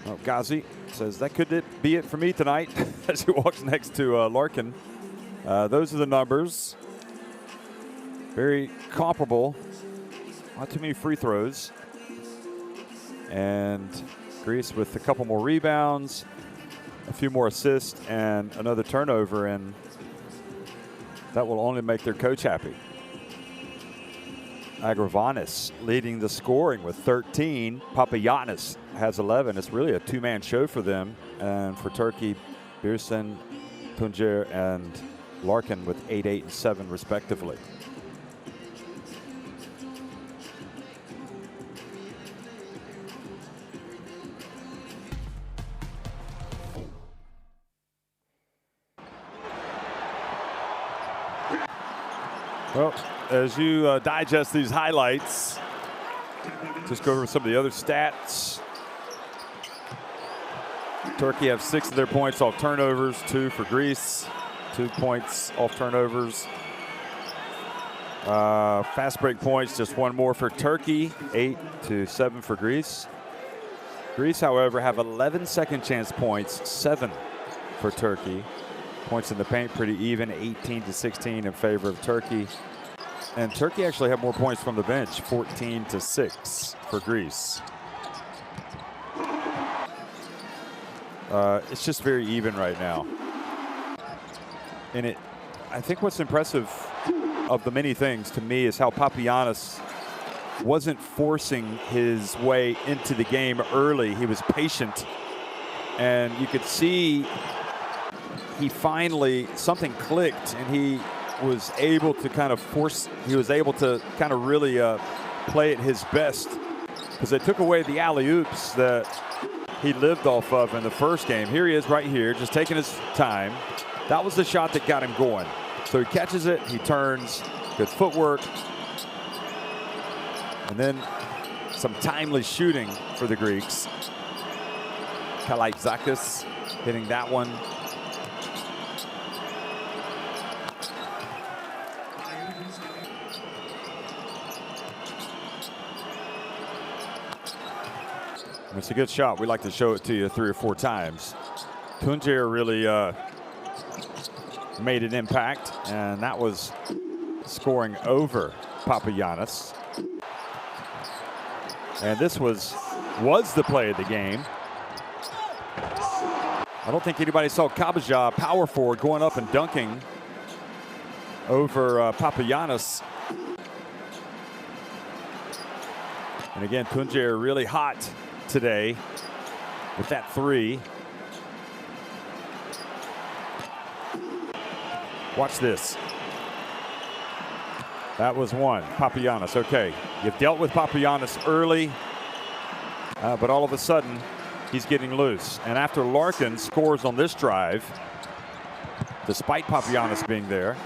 Well, Ghazi says that could be it for me tonight as he walks next to Larkin. Those are the numbers. Very comparable. Not too many free throws. And Greece with a couple more rebounds, a few more assists, and another turnover, and that will only make their coach happy. Agravanis leading the scoring with 13. Papagiannis has 11. It's really a two-man show for them. And for Turkey, Birsen, Tuncer, and Larkin with 8, 8, and 7 respectively. Well, as you digest these highlights, just go over some of the other stats. Turkey have 6 of their points off turnovers, 2 for Greece, 2 points off turnovers. Fast break points, just 1 more for Turkey, 8-7 for Greece. Greece, however, have 11 second chance points, 7 for Turkey. Points in the paint pretty even, 18-16 in favor of Turkey. And Turkey actually have more points from the bench, 14-6 for Greece. It's just very even right now. And I think what's impressive of the many things to me is how Papagiannis wasn't forcing his way into the game early. He was patient. And you could see he finally, something clicked, and he was able to kind of really play at his best, because they took away the alley-oops that he lived off of in the first game. Here he is right here, just taking his time. That was the shot that got him going. So he catches it, he turns, good footwork. And then Some timely shooting for the Greeks. Kalaitzakis hitting that one. It's a good shot. We like to show it to you 3 or 4 times. Tuncer really made an impact, and that was scoring over Papagiannis. And this was the play of the game. I don't think anybody saw Kabaja, power forward, going up and dunking over Papagiannis. And again, Tuncer really hot today with that 3. Watch this. That was 1. Papagiannis. Okay, you've dealt with Papagiannis early, but all of a sudden he's getting loose. And after Larkin scores on this drive, despite Papagiannis being there,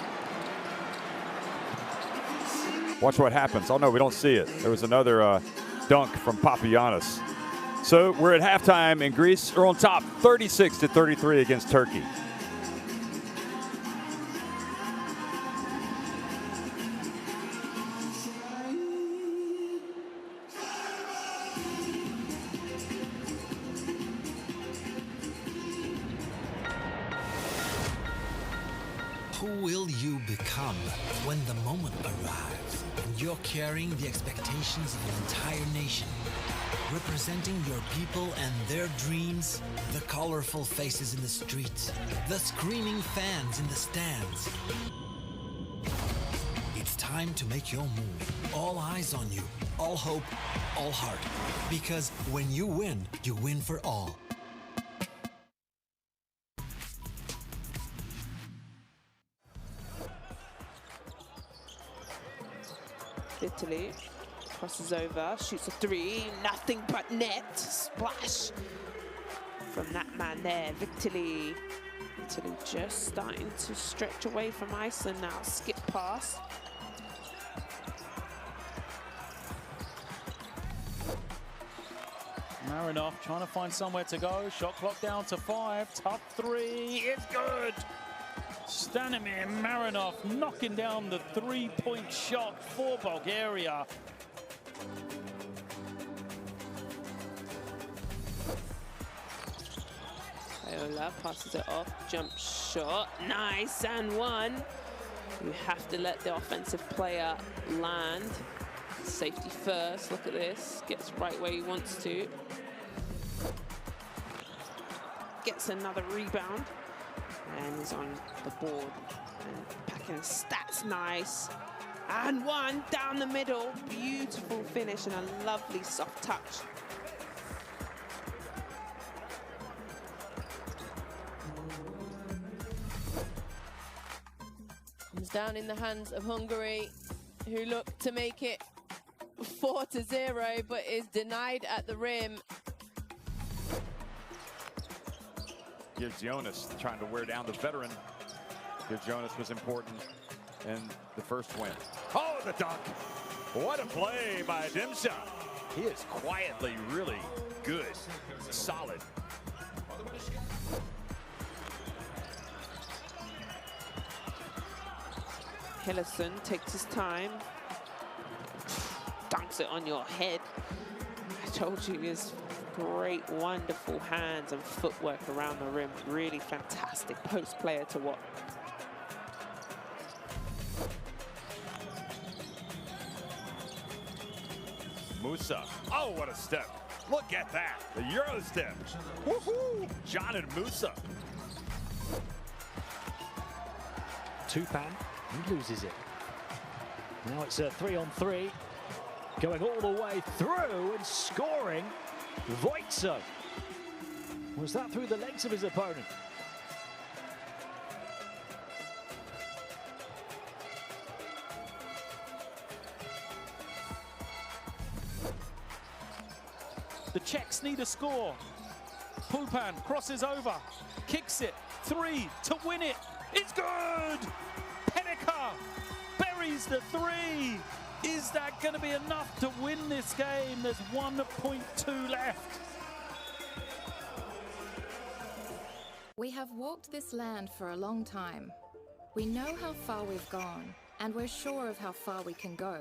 watch what happens. Oh no, we don't see it. There was another dunk from Papagiannis. So we're at halftime, and Greece are on top, 36-33 against Turkey. Who will you become when the moment arrives and you're carrying the expectations of an entire nation, representing your people and their dreams, the colorful faces in the streets, the screaming fans in the stands? It's time to make your move. All eyes on you, all hope, all heart. Because when you win for all. Italy crosses over, shoots a 3, nothing but net. Splash from that man there, Italy. Italy just starting to stretch away from Iceland now. Skip pass. Marinov trying to find somewhere to go. Shot clock down to 5. Tough 3. It's good. Stanimir Marinov knocking down the 3-point shot for Bulgaria. Paola passes it off, jump shot, nice, and 1. You have to let the offensive player land. Safety first, look at this, gets right where he wants to. Gets another rebound. And he's on the board and packing his stats nice. And 1 down the middle. Beautiful finish and a lovely soft touch. Comes down in the hands of Hungary, who look to make it 4-0, but is denied at the rim. Gives Jonas trying to wear down the veteran. Gives Jonas was important in the first win. Oh, the dunk. What a play by Dimsha. He is quietly really good, solid. Hillerson takes his time. Dunks it on your head. I told you his great, wonderful hands and footwork around the rim. Really fantastic post player to watch. Musa. Oh, what a step. Look at that. The Euro step. Woohoo! John and Musa. Tupan, he loses it. Now it's a 3-on-3. Going all the way through and scoring. Voitso. Was that through the legs of his opponent? The Czechs need a score. Pupan crosses over, kicks it, 3 to win it. It's good! Pennica buries the 3. Is that going to be enough to win this game? There's 1.2 left. We have walked this land for a long time. We know how far we've gone, and we're sure of how far we can go.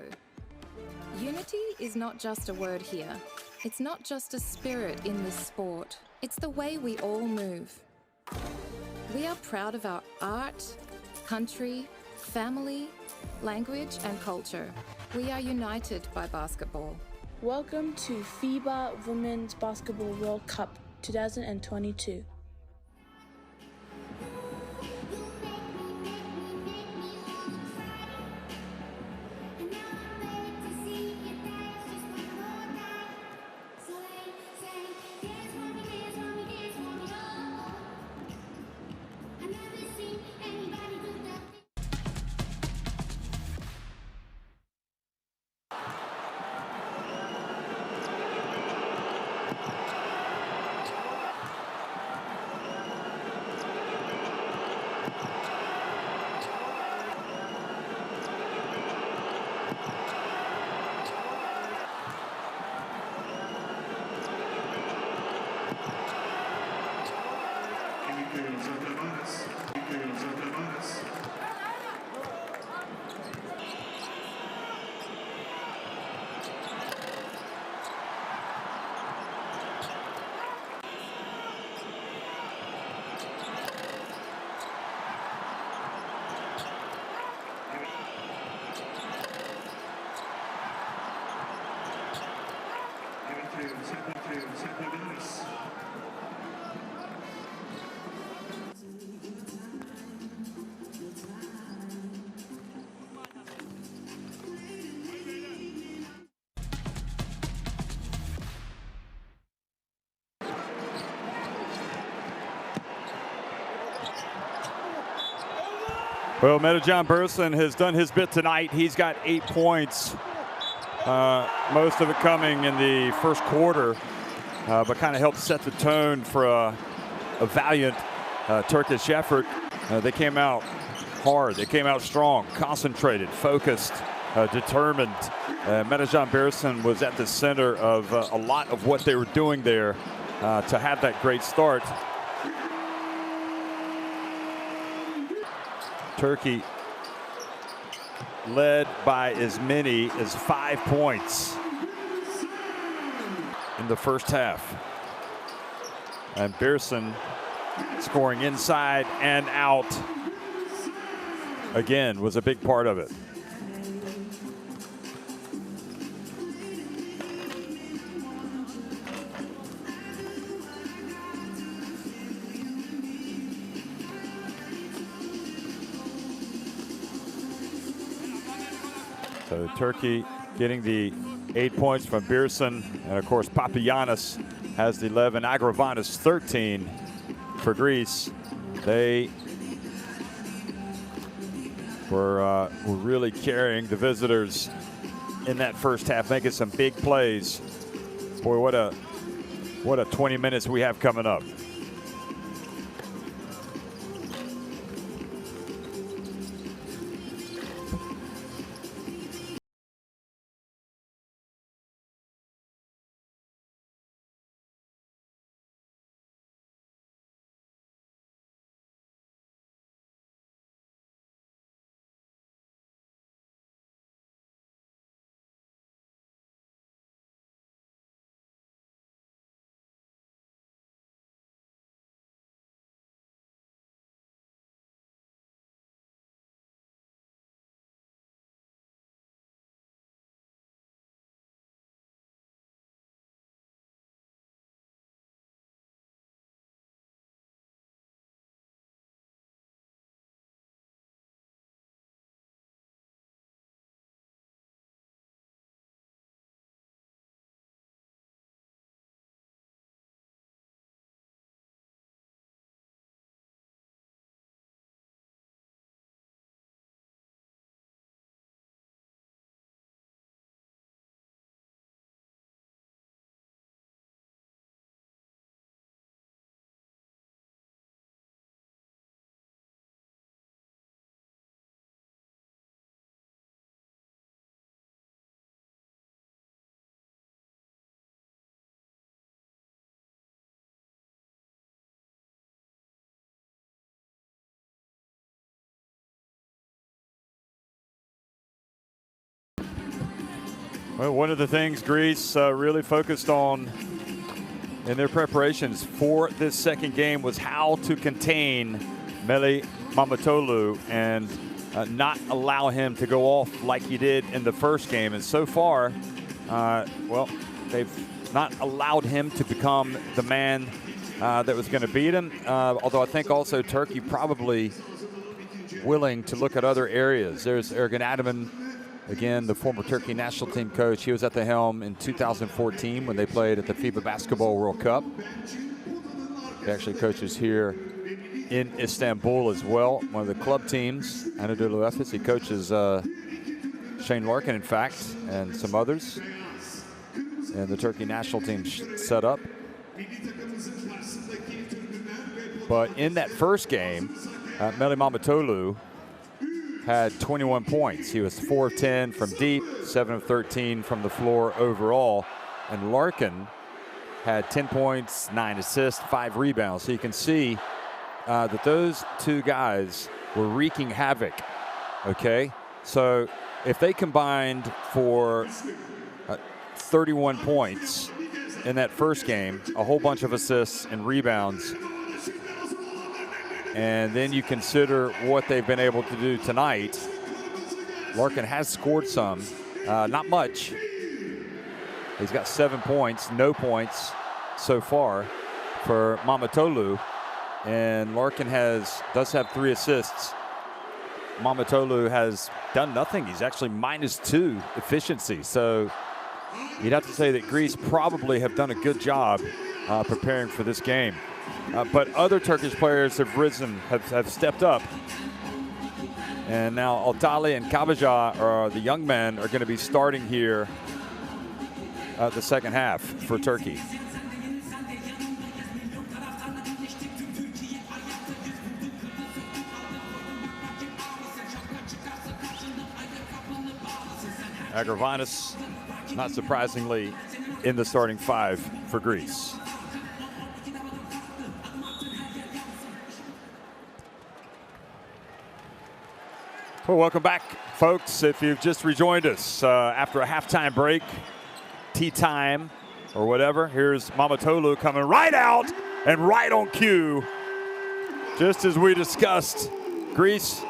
Unity is not just a word here. It's not just a spirit in this sport. It's the way we all move. We are proud of our art, country, family, language, and culture. We are united by basketball. Welcome to FIBA Women's Basketball World Cup 2022. Well, Metajon Burson has done his bit tonight. He's got 8 points, most of it coming in the first quarter, but kind of helped set the tone for a valiant Turkish effort. They came out hard. They came out strong, concentrated, focused, determined. Metajon Burson was at the center of a lot of what they were doing there to have that great start. Turkey led by as many as 5 points in the first half. And Pearson scoring inside and out again was a big part of it. So Turkey getting the 8 points from Pearson, and of course Papagiannis has the 11. Agravanis 13 for Greece. They were really carrying the visitors in that first half, making some big plays. Boy, what a 20 minutes we have coming up. Well, one of the things Greece really focused on in their preparations for this second game was how to contain Meli Mamatoğlu and not allow him to go off like he did in the first game. And so far, well, they've not allowed him to become the man that was going to beat him. Although I think also Turkey probably willing to look at other areas. There's Ergin Ataman, again, the former Turkey national team coach. He was at the helm in 2014 when they played at the FIBA Basketball World Cup. He actually coaches here in Istanbul as well. One of the club teams, Anadolu Efes. He coaches Shane Larkin, in fact, and some others. And the Turkey national team set up. But in that first game, Meli Mamatoğlu had 21 points. He was 4 of 10 from deep, 7 of 13 from the floor overall. And Larkin had 10 points, 9 assists, 5 rebounds. So you can see that those two guys were wreaking havoc, okay? So if they combined for 31 points in that first game, a whole bunch of assists and rebounds, and then you consider what they've been able to do tonight. Larkin has scored some, not much. He's got 7 points, no points so far for Mamatoğlu. And Larkin does have 3 assists. Mamatoğlu has done nothing. He's actually -2 efficiency. So you'd have to say that Greece probably have done a good job preparing for this game. But other Turkish players have risen, have stepped up. And now Altali and Kabaja, the young men, are going to be starting here the second half for Turkey. Agravanis, not surprisingly, in the starting 5 for Greece. Well, welcome back, folks. If you've just rejoined us after a halftime break, tea time, or whatever, here's Mamatoğlu coming right out and right on cue. Just as we discussed, Greece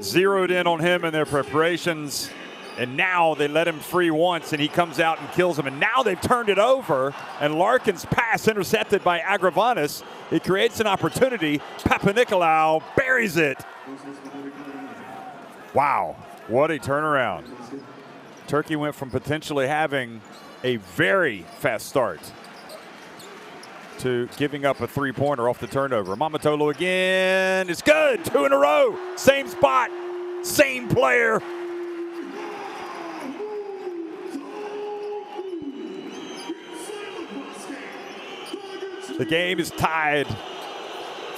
zeroed in on him in their preparations, and now they let him free once, and he comes out and kills him. And now they've turned it over, and Larkin's pass intercepted by Agravanis. It creates an opportunity. Papanikolaou buries it. Wow, what a turnaround. Turkey went from potentially having a very fast start to giving up a 3-pointer off the turnover. Mamatoğlu again, it's good, 2 in a row. Same spot, same player. The game is tied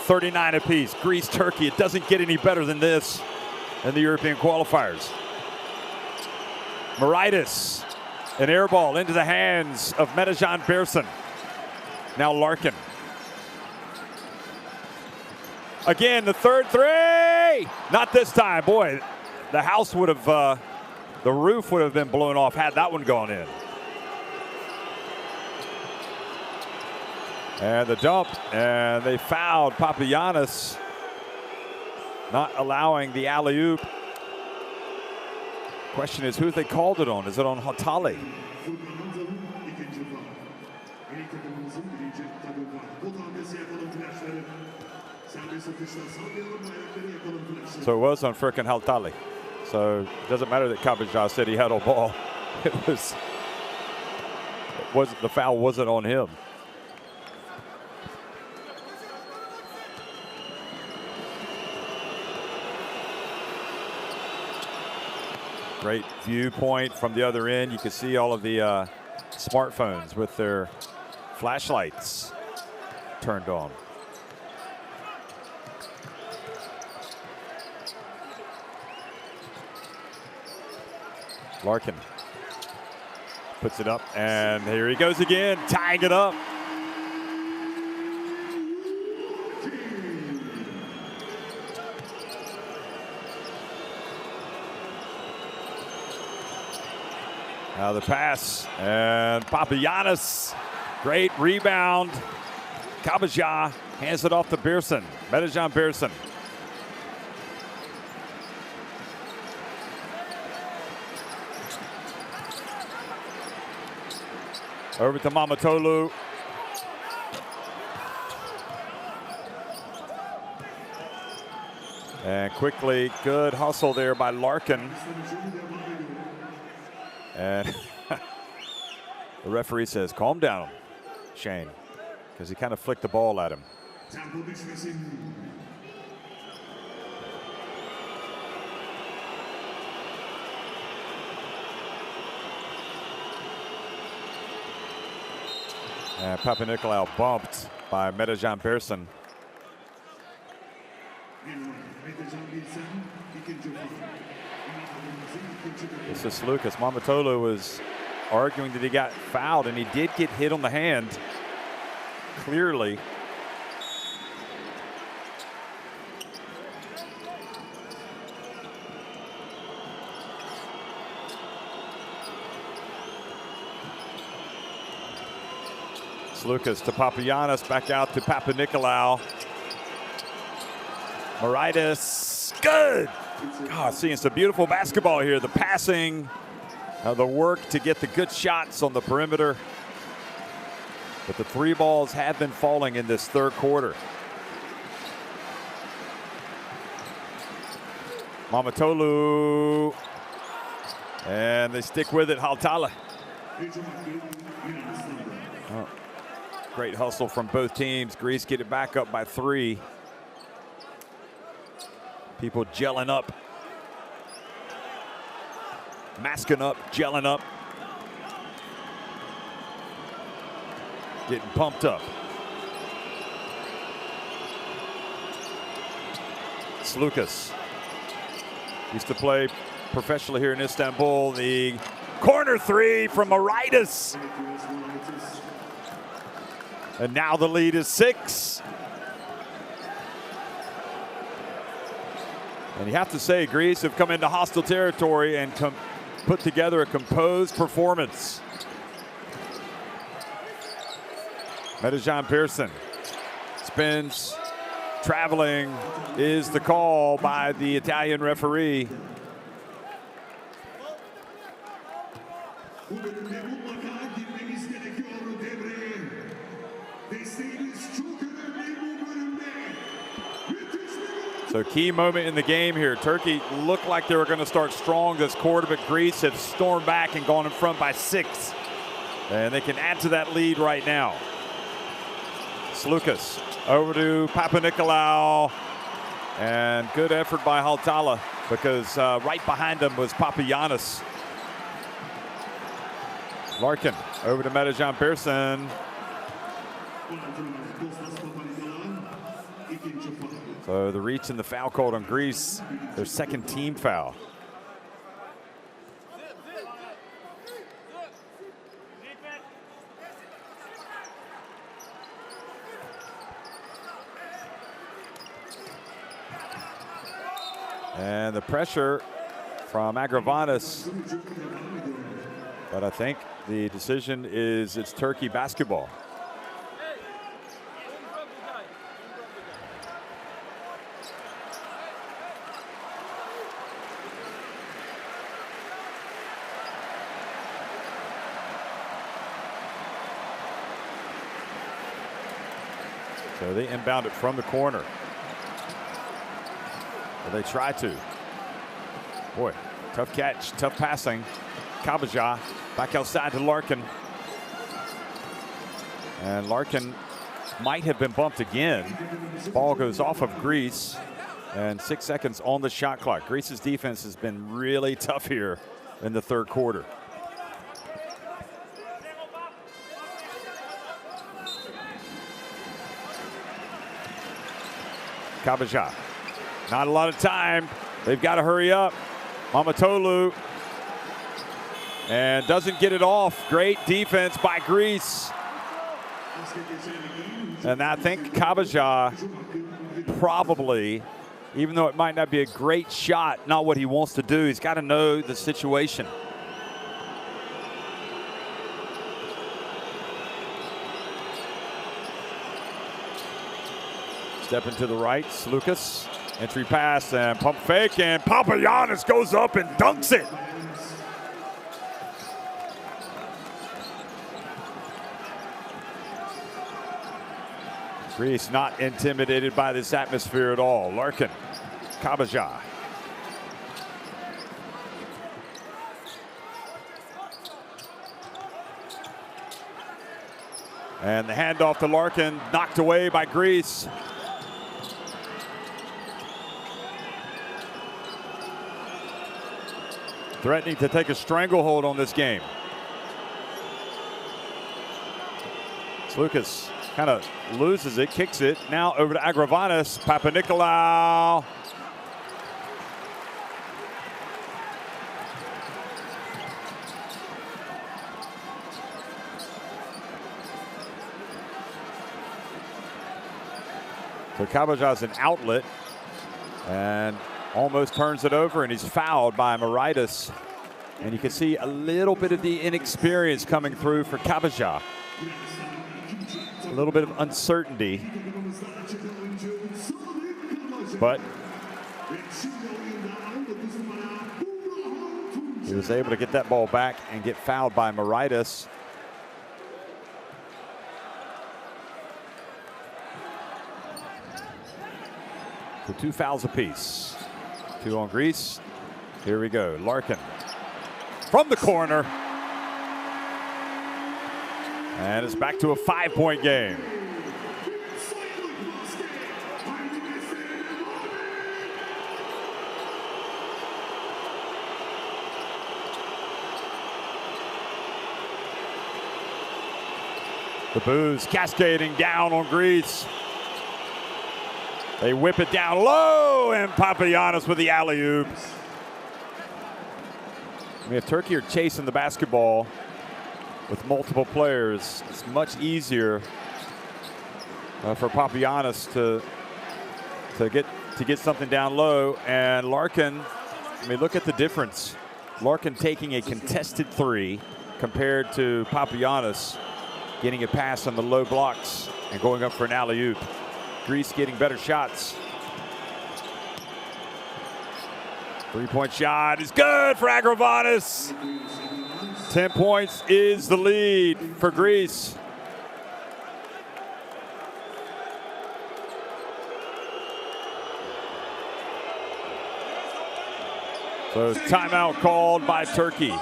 39 apiece. Greece, Turkey, it doesn't get any better than this in the European qualifiers. Moraitis, an air ball into the hands of Metejan Bersin. Now Larkin. Again, the third 3. Not this time. Boy, the house would have, the roof would have been blown off had that one gone in. And the dump, and they fouled Papagiannis, not allowing the alley-oop. Question is, who they called it on? Is it on Hatali? So it was on frickin' Hatali. So it doesn't matter that Kabaja said he had a ball. The foul wasn't on him. Great viewpoint from the other end. You can see all of the smartphones with their flashlights turned on. Larkin puts it up, and here he goes again, tying it up. Now the pass, and Papagiannis, great rebound. Kabaja hands it off to Beerson, Medajan Beerson. Over to Mamatolu. And quickly, good hustle there by Larkin. And the referee says, calm down, Shane, because he kind of flicked the ball at him. And Papanikolaou bumped by Medajan Beerson. This is Lucas. Mamatolu was arguing that he got fouled, and he did get hit on the hand, clearly. It's Lucas to Papagiannis, back out to Papanikolaou. Moraitis, good. God, seeing some beautiful basketball here. The passing, the work to get the good shots on the perimeter. But the three balls have been falling in this third quarter. Mamatolu, and they stick with it, Hautala. Oh, great hustle from both teams. Greece get it back up by 3. People gelling up, masking up, gelling up, getting pumped up. It's Lucas. Used to play professionally here in Istanbul. The corner 3 from Moraitis. And now the lead is 6. And you have to say, Greece have come into hostile territory and put together a composed performance. Medajan Beerson spins, traveling is the call by the Italian referee. So key moment in the game here. Turkey looked like they were going to start strong this quarter, but Greece have stormed back and gone in front by 6. And they can add to that lead right now. Slukas over to Papanikolaou. And good effort by Hautala, because right behind him was Papagiannis. Larkin over to Medajan Beerson. So the reach and the foul called on Greece, their second team foul. And the pressure from Agravanis, but I think the decision is it's Turkey basketball. So they inbound it from the corner. Well, they try to. Boy, tough catch, tough passing. Kabaja back outside to Larkin. And Larkin might have been bumped again. Ball goes off of Greece. And 6 seconds on the shot clock. Greece's defense has been really tough here in the third quarter. Kabaja, not a lot of time. They've got to hurry up. Mamatolu, and doesn't get it off. Great defense by Greece. And I think Kabaja probably, even though it might not be a great shot, not what he wants to do. He's got to know the situation. Stepping to the right, Lucas. Entry pass and pump fake, and Papagiannis goes up and dunks it. Greece not intimidated by this atmosphere at all. Larkin, Kabaja. And the handoff to Larkin, knocked away by Greece. Threatening to take a stranglehold on this game. Lucas kind of loses it, kicks it. Now over to Agravanis, Papanikolaou. So Kabaja's an outlet and almost turns it over, and he's fouled by Mauritis. And you can see a little bit of the inexperience coming through for Kabaja. A little bit of uncertainty. But he was able to get that ball back and get fouled by Mauritis. So 2 fouls apiece. 2 on Greece. Here we go. Larkin from the corner. And it's back to a 5-point game. The boos cascading down on Greece. They whip it down low, and Papagiannis with the alley-oop. I mean, if Turkey are chasing the basketball with multiple players, it's much easier for Papagiannis to get something down low. And Larkin, I mean, look at the difference. Larkin taking a contested 3 compared to Papagiannis getting a pass on the low blocks and going up for an alley-oop. Greece getting better shots. 3-point shot is good for Agravanis. 10 points is the lead for Greece. So timeout called by Turkey.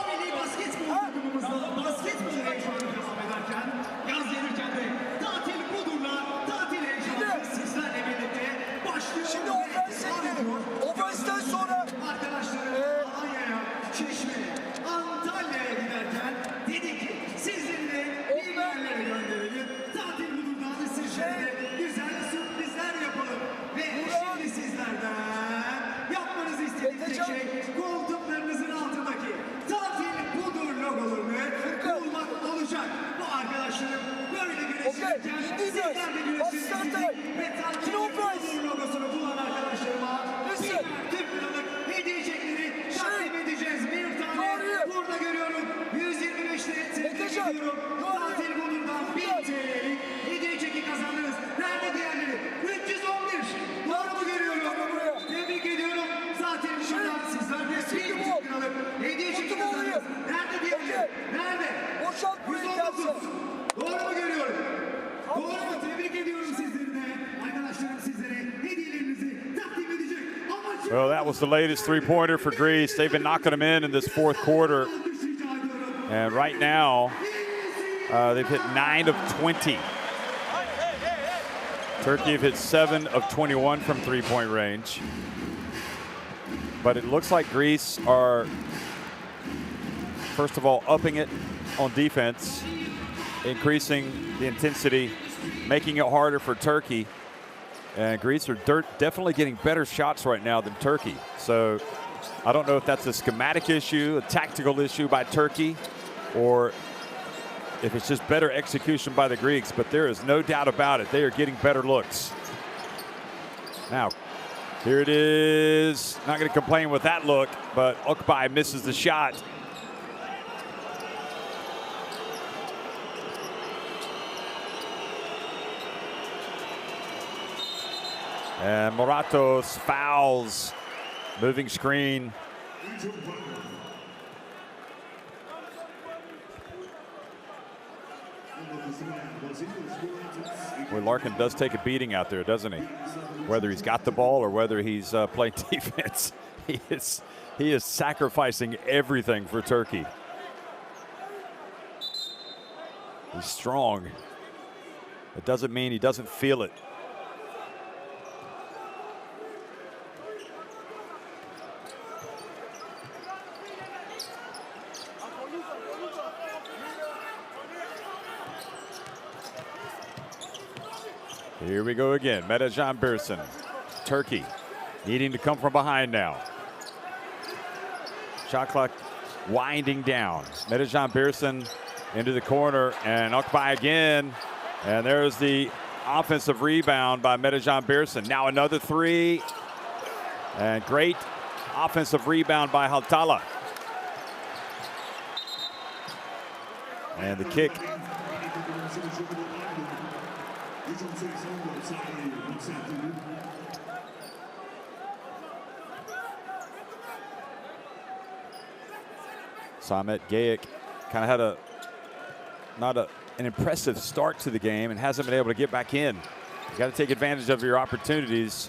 Well, that was the latest 3-pointer for Greece. They've been knocking them in this 4th quarter. And right now, they've hit 9 of 20. Turkey have hit 7 of 21 from 3-point range. But it looks like Greece are, first of all, upping it on defense, increasing the intensity, making it harder for Turkey. And Greece are definitely getting better shots right now than Turkey. So I don't know if that's a schematic issue, a tactical issue by Turkey, or if it's just better execution by the Greeks. But there is no doubt about it. They are getting better looks. Now, here it is. Not going to complain with that look, but Okbay misses the shot. And Moratos fouls. Moving screen. Well, Larkin does take a beating out there, doesn't he? Whether he's got the ball or whether he's playing defense, he is sacrificing everything for Turkey. He's strong. It doesn't mean he doesn't feel it. Here we go again. Metecan Birsen. Turkey needing to come from behind now. Shot clock winding down. Metecan Birsen into the corner and Akbay again. And there's the offensive rebound by Metecan Birsen. Now another three. And great offensive rebound by Haltala. And the kick. Samet Gayic kind of had an impressive start to the game and hasn't been able to get back in. You got to take advantage of your opportunities.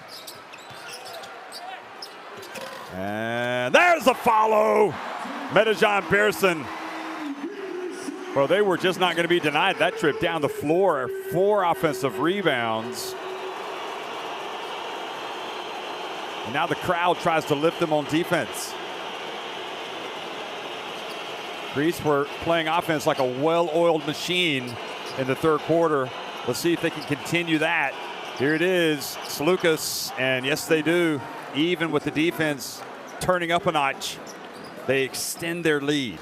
And there's a follow. Metecan Birsen. Well, they were just not going to be denied that trip down the floor. 4 offensive rebounds. And now the crowd tries to lift them on defense. Greece were playing offense like a well-oiled machine in the third quarter. Let's see if they can continue that. Here it is, Sloukas, and yes, they do. Even with the defense turning up a notch, they extend their lead.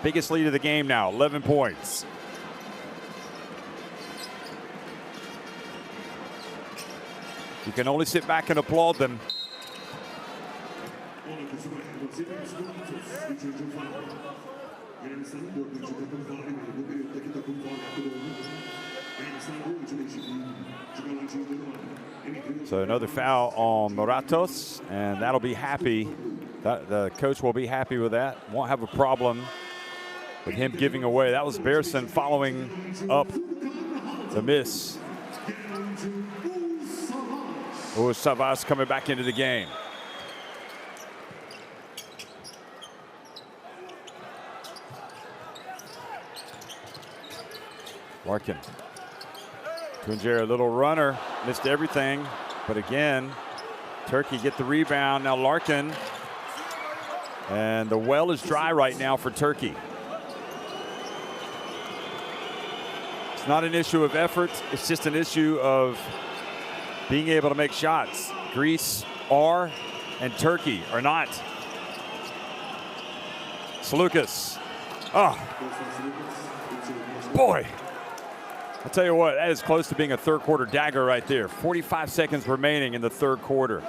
Biggest lead of the game now, 11 points. You can only sit back and applaud them. So another foul on Moratos, and that'll be happy. The coach will be happy with that. Won't have a problem with him giving away. That was Birsen following up the miss. Savas coming back into the game. Larkin. Tuncer, a little runner, missed everything, but again, Turkey get the rebound. Now Larkin, and the well is dry right now for Turkey. It's not an issue of effort, it's just an issue of being able to make shots. Greece are, and Turkey are not. Sloukas. Oh, boy. I'll tell you what, that is close to being a third quarter dagger right there. 45 seconds remaining in the third quarter.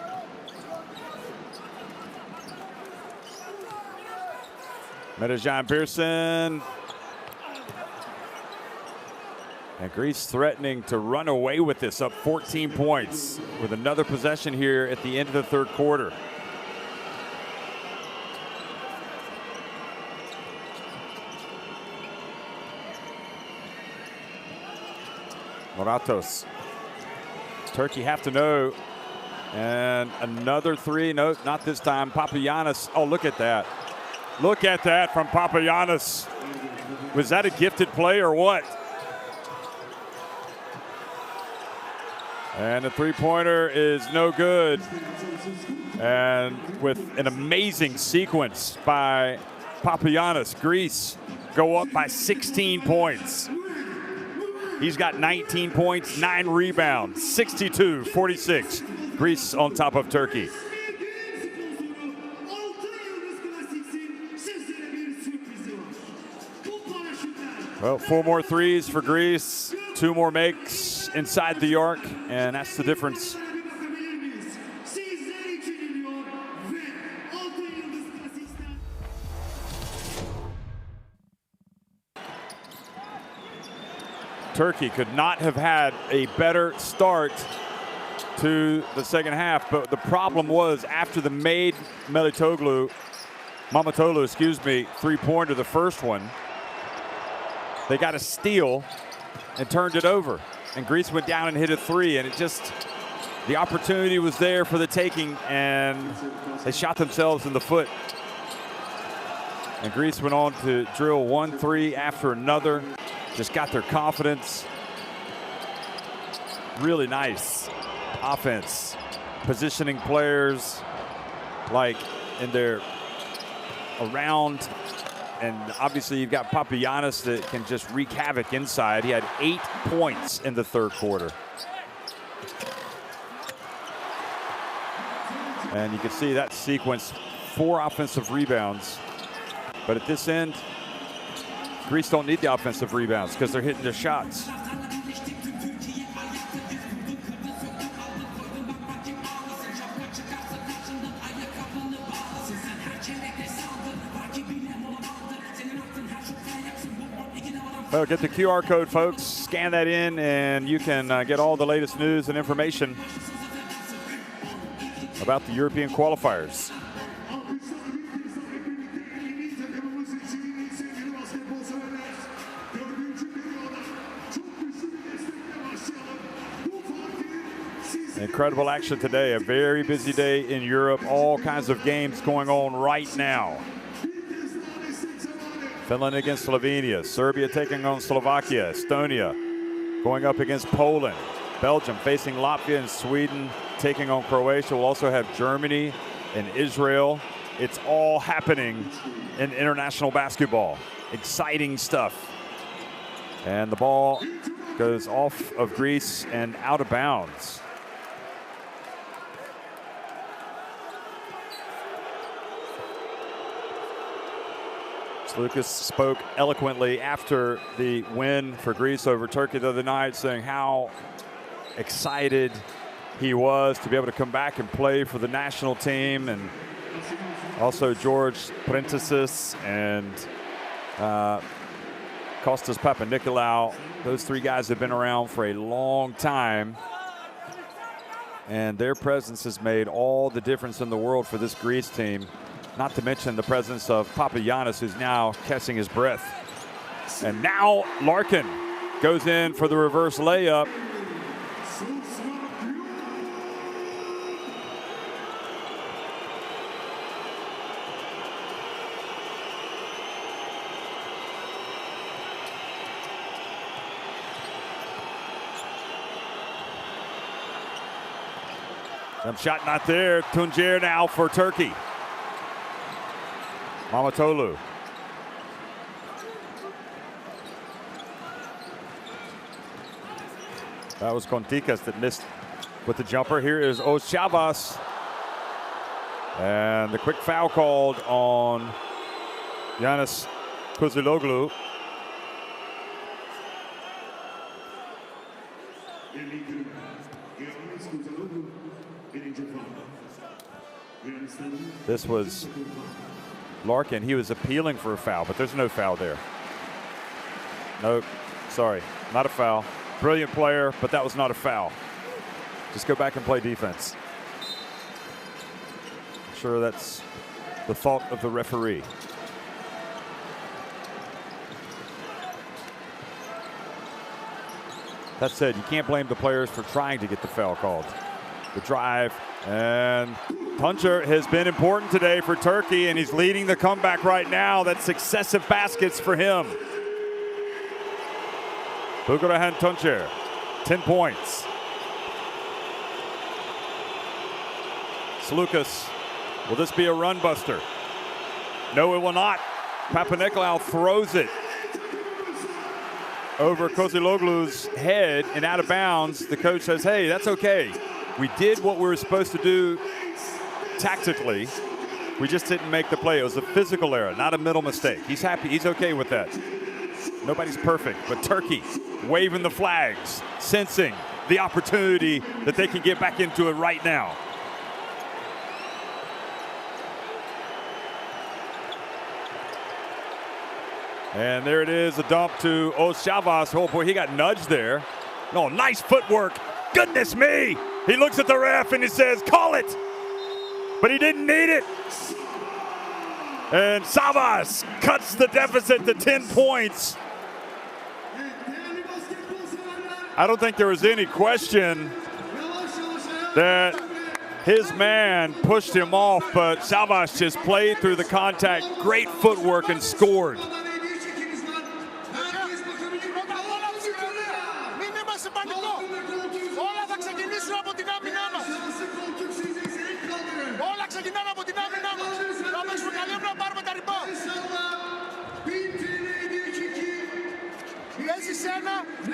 Metecan Birsen. And Greece threatening to run away with this, up 14 points with another possession here at the end of the third quarter. Moratos. Turkey have to know. And another three. No, not this time. Papagiannis. Oh, look at that. Look at that from Papagiannis. Was that a gifted play or what? And the three-pointer is no good. And with an amazing sequence by Papagiannis, Greece go up by 16 points. He's got 19 points, 9 rebounds, 62-46. Greece on top of Turkey. Well, 4 more threes for Greece, 2 more makes inside the arc, and that's the difference. Turkey could not have had a better start to the second half. But the problem was after the made Mamatolu, three-pointer, the first one, they got a steal and turned it over. And Greece went down and hit a three, and it just, the opportunity was there for the taking, and they shot themselves in the foot. And Greece went on to drill 1-3 after another, just got their confidence. Really nice offense, positioning players like in their around, and obviously you've got Papagiannis that can just wreak havoc inside. He had 8 points in the third quarter. And you can see that sequence, 4 offensive rebounds. But at this end, Greece don't need the offensive rebounds because they're hitting their shots. Well, get the QR code, folks. Scan that in, and you can get all the latest news and information about the European qualifiers. Incredible action today. A very busy day in Europe. All kinds of games going on right now. Finland against Slovenia, Serbia taking on Slovakia, Estonia going up against Poland, Belgium facing Latvia, and Sweden taking on Croatia. We'll also have Germany and Israel. It's all happening in international basketball. Exciting stuff. And the ball goes off of Greece and out of bounds. Lucas spoke eloquently after the win for Greece over Turkey the other night, saying how excited he was to be able to come back and play for the national team. And also George Prentisis and Kostas Papanikolaou. Those 3 guys have been around for a long time, and their presence has made all the difference in the world for this Greece team. Not to mention the presence of Papagiannis, who's now catching his breath. And now Larkin goes in for the reverse layup. Jump shot not there. Tuncer now for Turkey. Mamatolu. That was Kontikas that missed with the jumper. Here is Oshavas. And the quick foul called on Giannis Kuziloglu. This was Larkin. He was appealing for a foul, but there's no foul there. No, sorry, not a foul. Brilliant player, but that was not a foul. Just go back and play defense. I'm sure that's the thought of the referee. That said, you can't blame the players for trying to get the foul called. The drive, and Tuncer has been important today for Turkey, and he's leading the comeback right now. That's successive baskets for him. Bugurahan Tuncer, 10 points. Slukas, will this be a run buster? No, it will not. Papanikolaou throws it over Koziloglu's head and out of bounds. The coach says, hey, that's okay. We did what we were supposed to do tactically. We just didn't make the play. It was a physical error, not a mental mistake. He's happy. He's okay with that. Nobody's perfect, but Turkey waving the flags, sensing the opportunity that they can get back into it right now. And there it is, a dump to Oshavas. Oh boy, he got nudged there. Oh, nice footwork. Goodness me. He looks at the ref and he says, call it. But he didn't need it. And Savas cuts the deficit to 10 points. I don't think there was any question that his man pushed him off, but Savas just played through the contact, great footwork, and scored.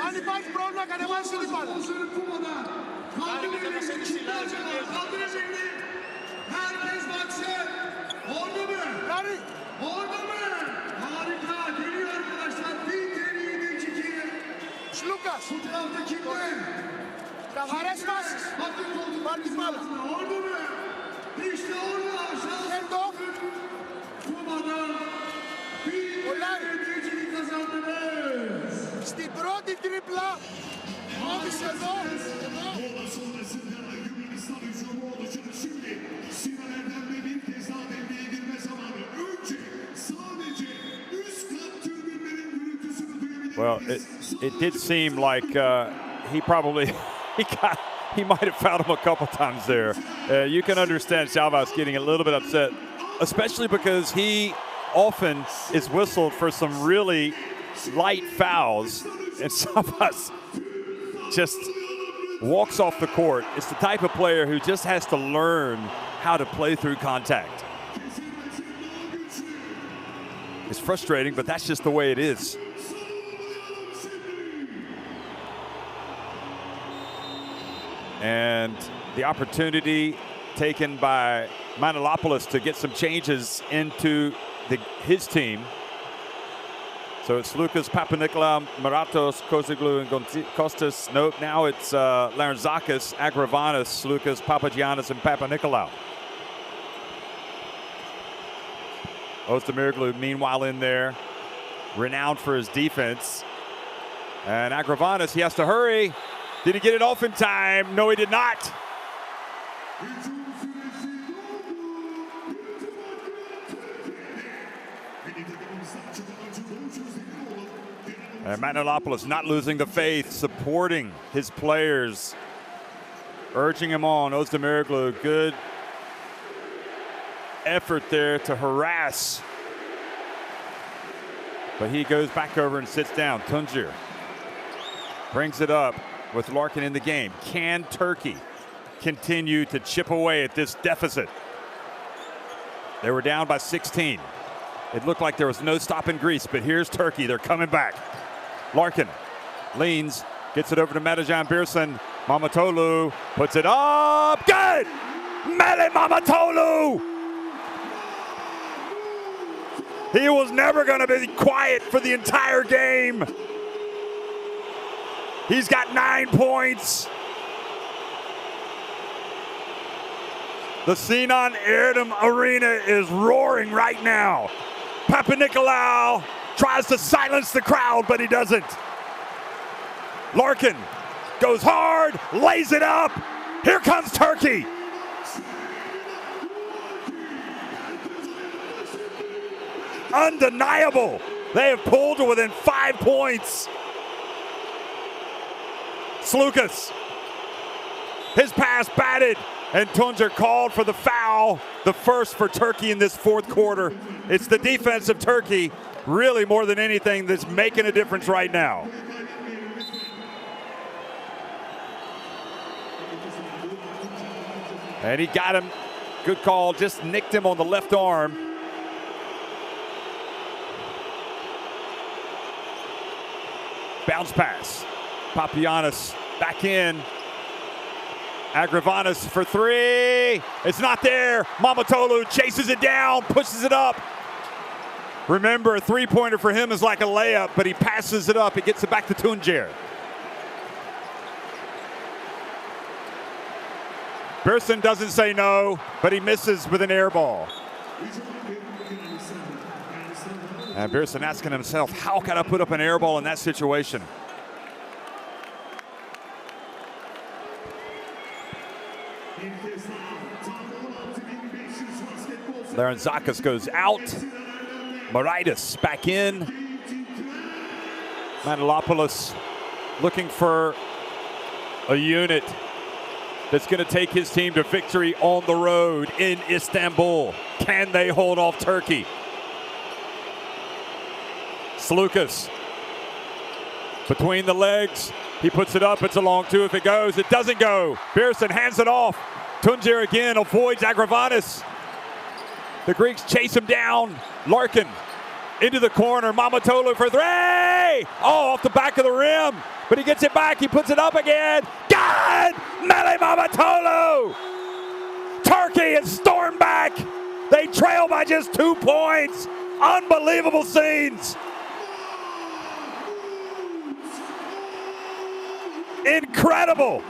Αν υπάρχει πρόβλημα, κατεβάζει την μπάλα. Herkes baksın. Oldu mu? Oldu mu? Harika. Geliyor arkadaşlar. Bir tane 2-2. Lucas. Bu tarafta kimde? Kavares passes. Bakın koltuğun bala. Oldu mu? İşte orada. Şans. Kuma'dan bir tane 2-2 kazandınız. Στην πρώτη τρίπλα, μόλις εδώ. Mola sonrasında Yunanistan hücumu oluşunu şimdi Sinan Erdem'le bir kez daha devreye girme zamanı. Önce sadece üst kat tribünlerin gürültüsünü duyabiliriz. Well, it did seem like he probably he might have fouled him a couple times there. You can understand Savas getting a little bit upset, especially because he often is whistled for some really light fouls, and Savas just walks off the court. It's the type of player who just has to learn how to play through contact. It's frustrating, but that's just the way it is. And the opportunity taken by Manilopoulos to get some changes into his team. So it's Lucas, Papanikolaou, Maratos, Koziglu, and Kostas. Nope, now it's Larzakis, Agravanis, Lucas, Papagiannis, and Papanikolaou. Ostamiroglu, meanwhile, in there, renowned for his defense. And Agravanis, he has to hurry. Did he get it off in time? No, he did not. And Manilopoulos not losing the faith, supporting his players, urging him on. Ostamiroglu, good effort there to harass. But he goes back over and sits down. Tuncer brings it up with Larkin in the game. Can Turkey continue to chip away at this deficit? They were down by 16. It looked like there was no stopping Greece, but here's Turkey. They're coming back. Larkin leans, gets it over to Matajan Birsen. Mamatolu puts it up. Good! Mele Mamatolu! He was never going to be quiet for the entire game. He's got 9 points. The Sinan Erdem Arena is roaring right now. Papanikolaou tries to silence the crowd, but he doesn't. Larkin goes hard, lays it up. Here comes Turkey. Undeniable. They have pulled to within 5 points. Slukas. His pass batted, and Tuncer called for the foul, the first for Turkey in this fourth quarter. It's the defense of Turkey, really more than anything, that's making a difference right now. And he got him. Good call, just nicked him on the left arm. Bounce pass. Papagiannis back in. Agravanis for three. It's not there. Mamatolu chases it down, pushes it up. Remember, a three-pointer for him is like a layup, but he passes it up. He gets it back to Tuncer. Birsen doesn't say no, but he misses with an air ball. And Birsen asking himself, how can I put up an air ball in that situation? Larantzakis goes out. Moraitis back in. Manilopoulos looking for a unit that's going to take his team to victory on the road in Istanbul. Can they hold off Turkey? Sloukas between the legs. He puts it up. It's a long two if it goes. It doesn't go. Pearson hands it off. Tuncer again avoids Agravanis. The Greeks chase him down. Larkin into the corner. Mamatolu for three. Oh, off the back of the rim. But he gets it back. He puts it up again. God! Mele Mamatolu! Turkey is stormed back. They trail by just 2 points. Unbelievable scenes. Incredible.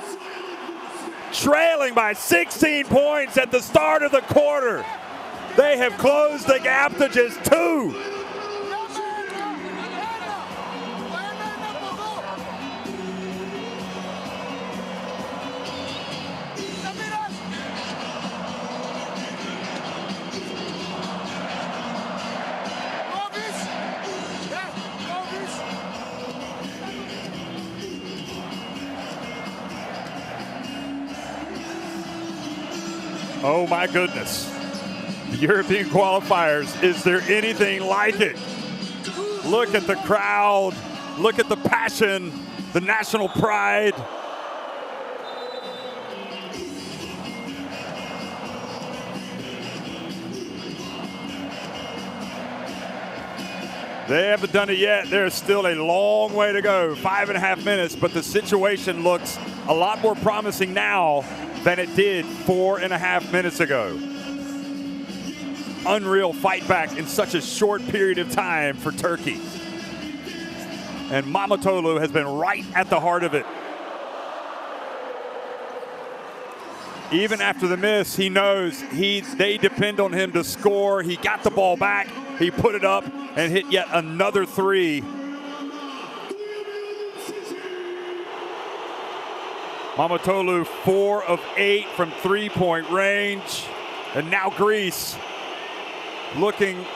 Trailing by 16 points at the start of the quarter. They have closed the gap to just 2. Oh my goodness. The European qualifiers, is there anything like it? Look at the crowd, look at the passion, the national pride. They haven't done it yet. There's still a long way to go, 5.5 minutes, but the situation looks a lot more promising now than it did 4.5 minutes ago. Unreal fight back in such a short period of time for Turkey. And Mamatolu has been right at the heart of it. Even after the miss, he knows they depend on him to score. He got the ball back, he put it up and hit yet another three. Mamatolu 4 of 8 from 3-point range. And now Greece looking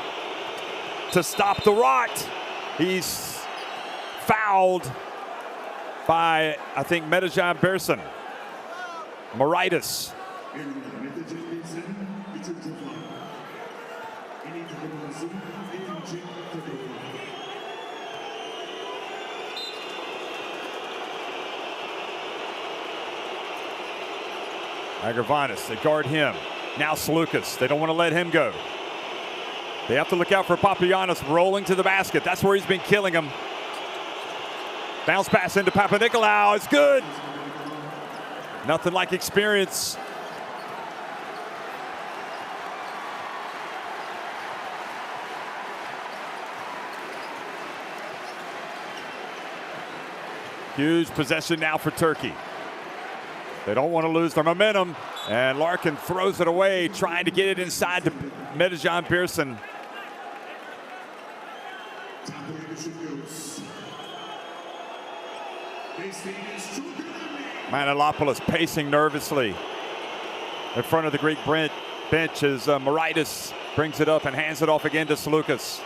to stop the rot. He's fouled by, I think, Metejan Berson. Moraitis. Agravanis, they guard him. Now Sloukas, they don't want to let him go. They have to look out for Papagiannis rolling to the basket. That's where he's been killing him. Bounce pass into Papanikolaou, it's good. Nothing like experience. Huge possession now for Turkey. They don't want to lose their momentum, and Larkin throws it away, trying to get it inside to Metejan Berson. Manilopoulos pacing nervously in front of the Greek bench as Moraitis brings it up and hands it off again to Sloukas.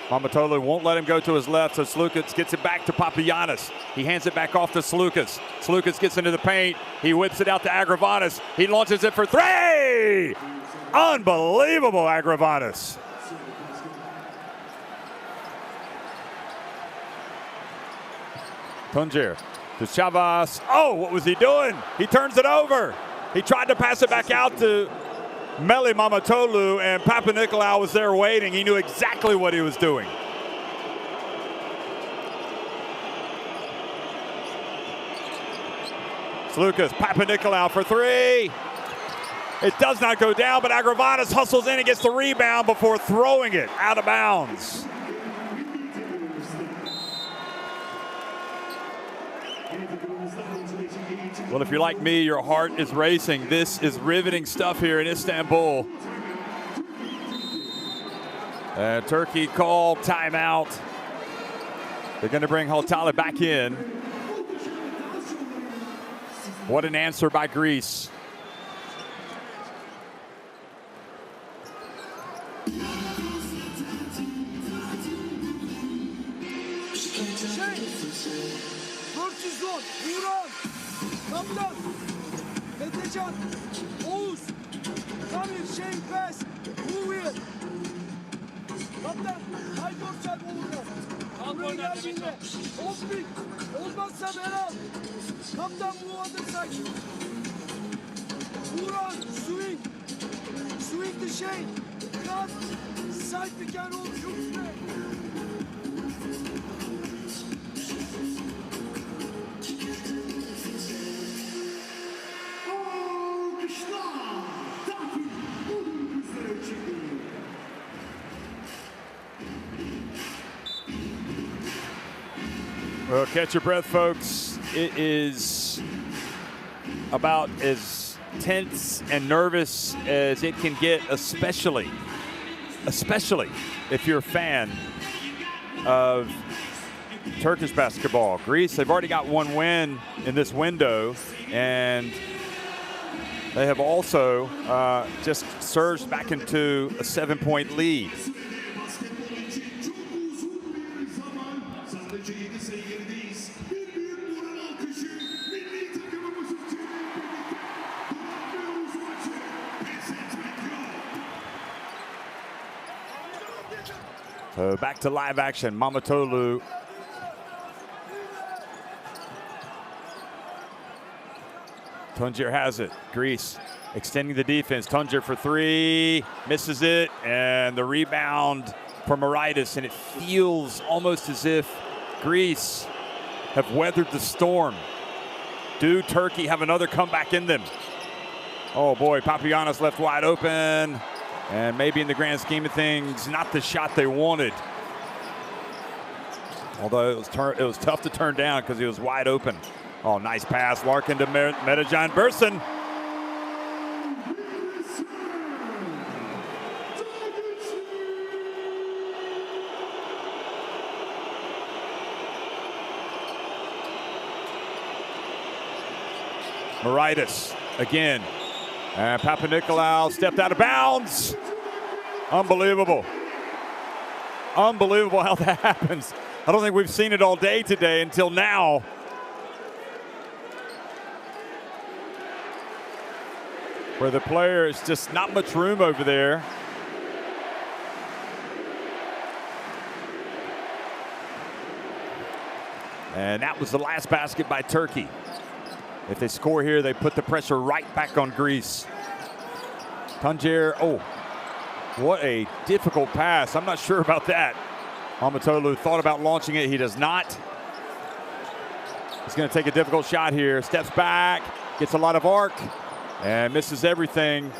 Mamatolu won't let him go to his left, so Sloukas gets it back to Papagiannis. He hands it back off to Sloukas. Sloukas gets into the paint. He whips it out to Agravanis. He launches it for three! Unbelievable, Agravanis. Tuncer to Chavas. Oh, what was he doing? He turns it over. He tried to pass it back out to Mele Mamatolu, and Papanikolaou was there waiting. He knew exactly what he was doing. Sloukas, Papanikolaou for three. It does not go down, but Agravanis hustles in and gets the rebound before throwing it out of bounds. Well, if you're like me, your heart is racing. This is riveting stuff here in Istanbul. Turkey called timeout. They're going to bring Haltali back in. What an answer by Greece. 410, Buğra, Kaptan, Metecan, Oğuz, Kamil, Şeyh, Bes, Uğur. Kaptan, Haydor sen olurlar. Buraya geldiğinde 10.000, olmazsa Berat. Kaptan bu alırsak. Buğra, swing. Swing the şey. Cut. Side pick and roll. Shoot straight. Well, catch your breath, folks. It is about as tense and nervous as it can get, especially if you're a fan of Turkish basketball. Greece, they've already got one win in this window, and they have also just surged back into a 7-point lead. So back to live action, Mamatolu. Tuncer has it. Greece extending the defense. Tuncer for three, misses it, and the rebound for Maridis, and it feels almost as if Greece have weathered the storm. Do Turkey have another comeback in them? Oh boy, Papagiannis left wide open. And maybe in the grand scheme of things, not the shot they wanted. Although it was tough to turn down because he was wide open. Oh, nice pass. Larkin to Metecan Burson. Maridis again. And Papanikolaou stepped out of bounds. Unbelievable. Unbelievable how that happens. I don't think we've seen it all day today until now. Where the player is just not much room over there. And that was the last basket by Turkey. If they score here, they put the pressure right back on Greece. Tuncer, oh, what a difficult pass. I'm not sure about that. Mamatolu thought about launching it. He does not. He's going to take a difficult shot here. Steps back, gets a lot of arc, and misses everything.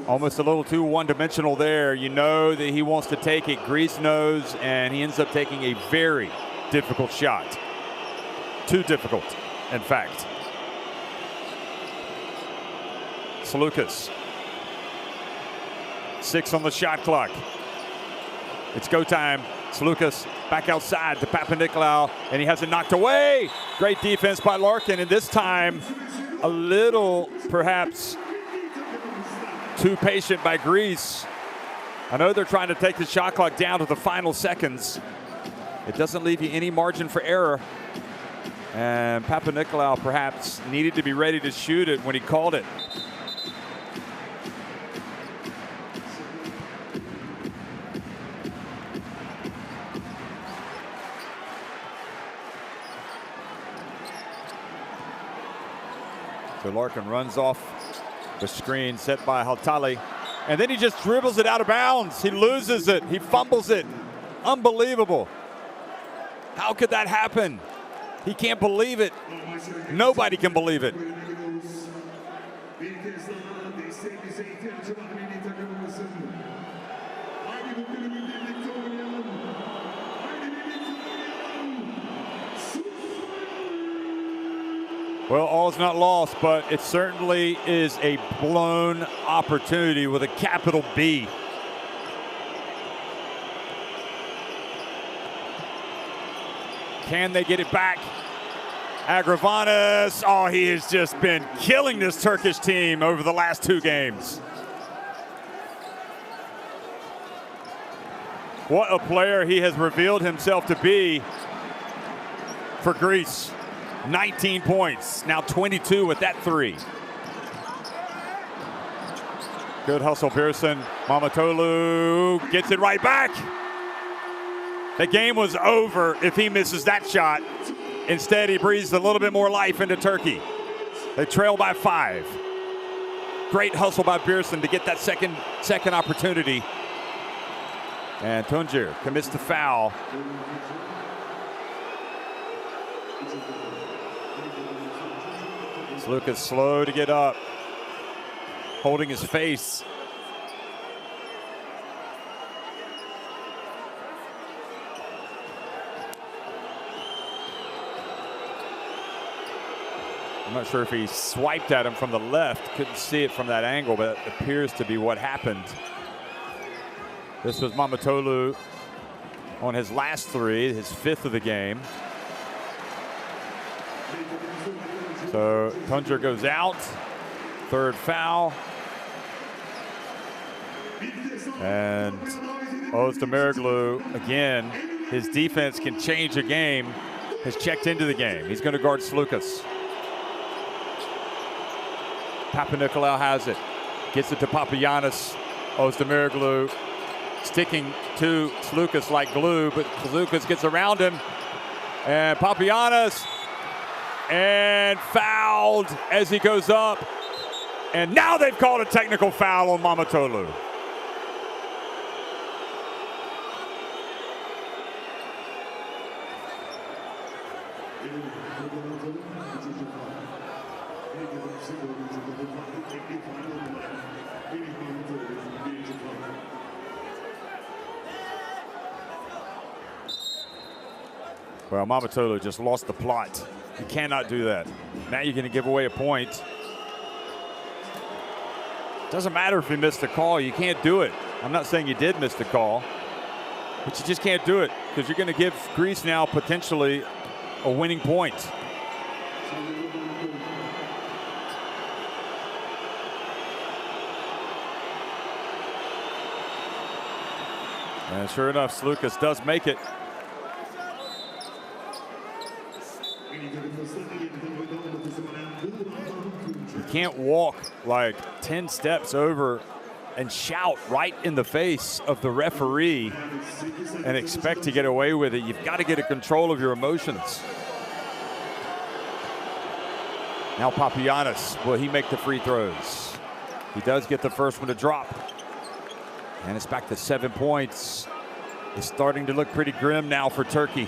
Almost a little too one-dimensional there. You know that he wants to take it. Greece knows, and he ends up taking a very difficult shot. Too difficult, in fact. Salukas. 6 on the shot clock. It's go time. Salukas back outside to Papanikolaou, and he has it knocked away. Great defense by Larkin, and this time a little perhaps too patient by Greece. I know they're trying to take the shot clock down to the final seconds. It doesn't leave you any margin for error. And Papanikolaou perhaps needed to be ready to shoot it when he called it. So Larkin runs off the screen set by Haltali, and then he just dribbles it out of bounds. He loses it. He fumbles it. Unbelievable. How could that happen? He can't believe it. Nobody can believe it. Well, all is not lost, but it certainly is a blown opportunity with a capital B. Can they get it back? Agravanis, oh, he has just been killing this Turkish team over the last 2 games. What a player he has revealed himself to be. for Greece. 19 points, now 22 with that three. Good hustle, Pearson. Mamatolu gets it right back. The game was over if he misses that shot. Instead, he breathes a little bit more life into Turkey. They trail by 5. Great hustle by Pearson to get that second opportunity. And Tuncer commits the foul. Lucas slow to get up, holding his face. I'm not sure if he swiped at him from the left. Couldn't see it from that angle, but it appears to be what happened. This was Mamatolu on his last three, his 5th of the game. So Tuncer goes out, 3rd foul. And Özdemiroglu, again, his defense can change a game, has checked into the game. He's going to guard Sloukas. Papanikolaou has it, gets it to Papagiannis. Özdemiroglu sticking to Sloukas like glue, but Sloukas gets around him. And Papagiannis, and fouled as he goes up. And now they've called a technical foul on Mamatolu. Well, Mamatolu just lost the plot. You cannot do that. Now you're going to give away a point. Doesn't matter if you missed the call. You can't do it. I'm not saying you did miss the call, but you just can't do it because you're going to give Greece now potentially a winning point. And sure enough, Sloukas does make it. You can't walk like 10 steps over and shout right in the face of the referee and expect to get away with it. You've got to get a control of your emotions. Now Papagiannis, will he make the free throws? He does get the first one to drop. And it's back to 7 points. It's starting to look pretty grim now for Turkey.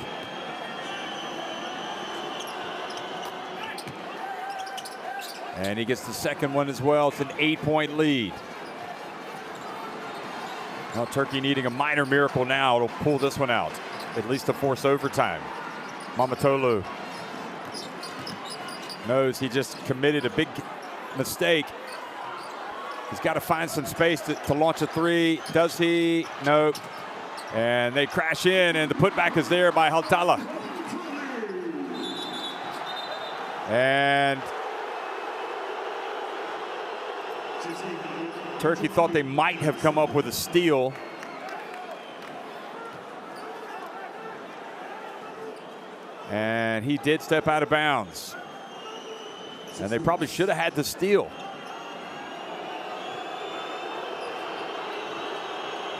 And he gets the second one as well. It's an 8-point lead. Now Turkey needing a minor miracle now to pull this one out, at least to force overtime. Mamatolu knows he just committed a big mistake. He's got to find some space to launch a three. Does he? No. And they crash in, and the putback is there by Haltala. And Turkey thought they might have come up with a steal. And he did step out of bounds. And they probably should have had the steal.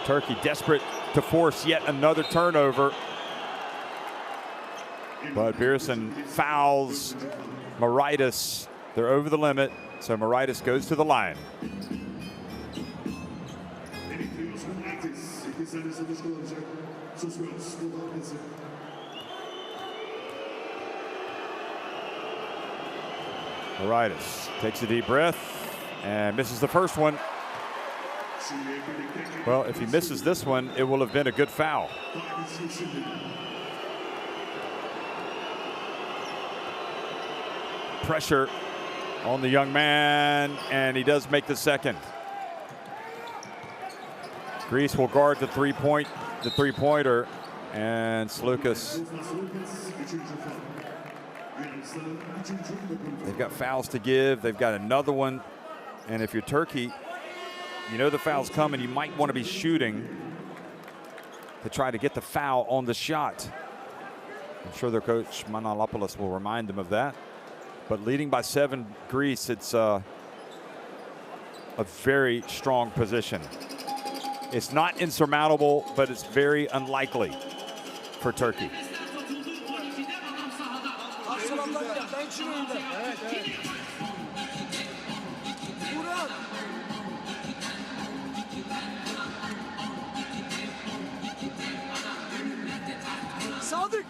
Turkey desperate to force yet another turnover. But Pearson fouls Mauraitis. They're over the limit, so Mauraitis goes to the line. Mauraitis takes a deep breath and misses the first one. Well, if he misses this one, it will have been a good foul. Pressure on the young man, and he does make the second. Greece will guard the three-pointer, and Sloukas. They've got fouls to give. They've got another one, and if you're Turkey, you know the foul's coming. You might want to be shooting to try to get the foul on the shot. I'm sure their coach Manalopoulos will remind them of that. But leading by 7, Greece, it's a very strong position. It's not insurmountable, but it's very unlikely for Turkey. Sadık.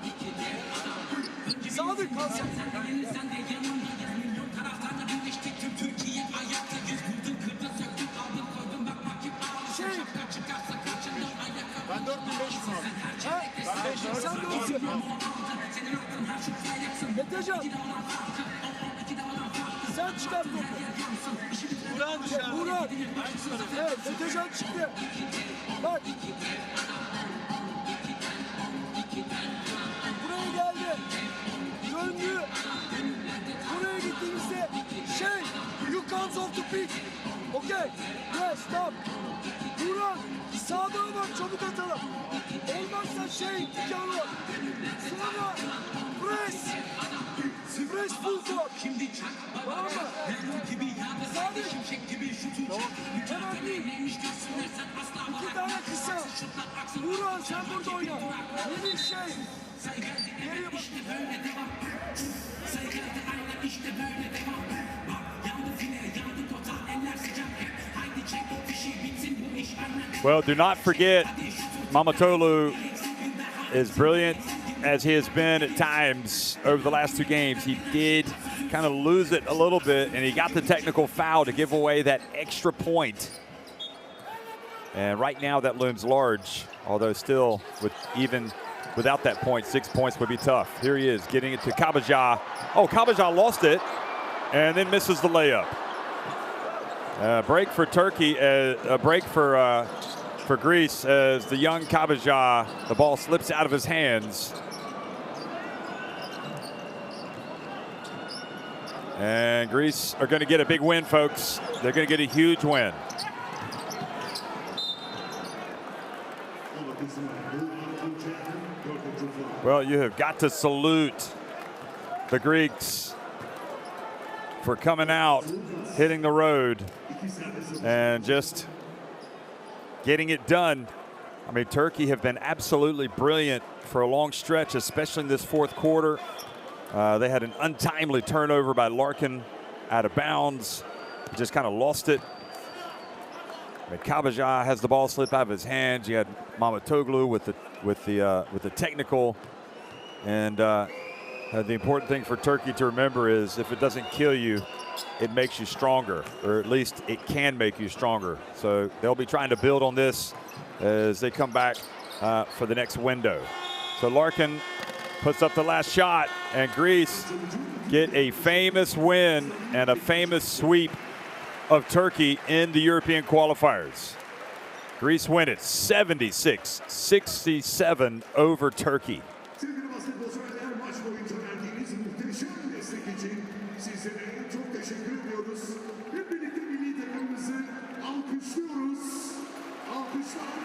Sadık kalsın. Ben 4500 aldım. Ha? Ben 500. Sen de olsun. Metecan. Sen çıkar topu. Buran dışarı. Buran. Evet, Metecan çıktı. Bak. Buraya geldi. Döndü. Buraya gittiğimizde you comes off the pitch. Okay. Yes, stop. Buran. Sağdan bak, çabuk atalım. Olmazsa imkanı var. Sonra press. Press full stop. Tamam mı? Sadık. Hemen değil. 2 tane kısa. Buran sen burada oyna. Yeni geriye bak. Well, do not forget, Mamatoğlu, as brilliant as he has been at times over the last 2 games, he did kind of lose it a little bit, and he got the technical foul to give away that extra point. And right now that looms large, although still, even without that point, 6 points would be tough. Here he is, getting it to Kabaja. Oh, Kabaja lost it, and then misses the layup. Break for Turkey, a break for Greece as the young Kabaja, the ball slips out of his hands. And Greece are going to get a big win, folks. They're going to get a huge win. Well, you have got to salute the Greeks for coming out, hitting the road, and just getting it done. I mean, Turkey have been absolutely brilliant for a long stretch, especially in this 4th quarter. They had an untimely turnover by Larkin out of bounds. He just kind of lost it. I mean, Kabaja has the ball slip out of his hands. You had Mamatoğlu with the technical. And the important thing for Turkey to remember is if it doesn't kill you, it makes you stronger, or at least it can make you stronger. So they'll be trying to build on this as they come back for the next window. So Larkin puts up the last shot, and Greece get a famous win and a famous sweep of Turkey in the European qualifiers. Greece win it 76-67 over Turkey.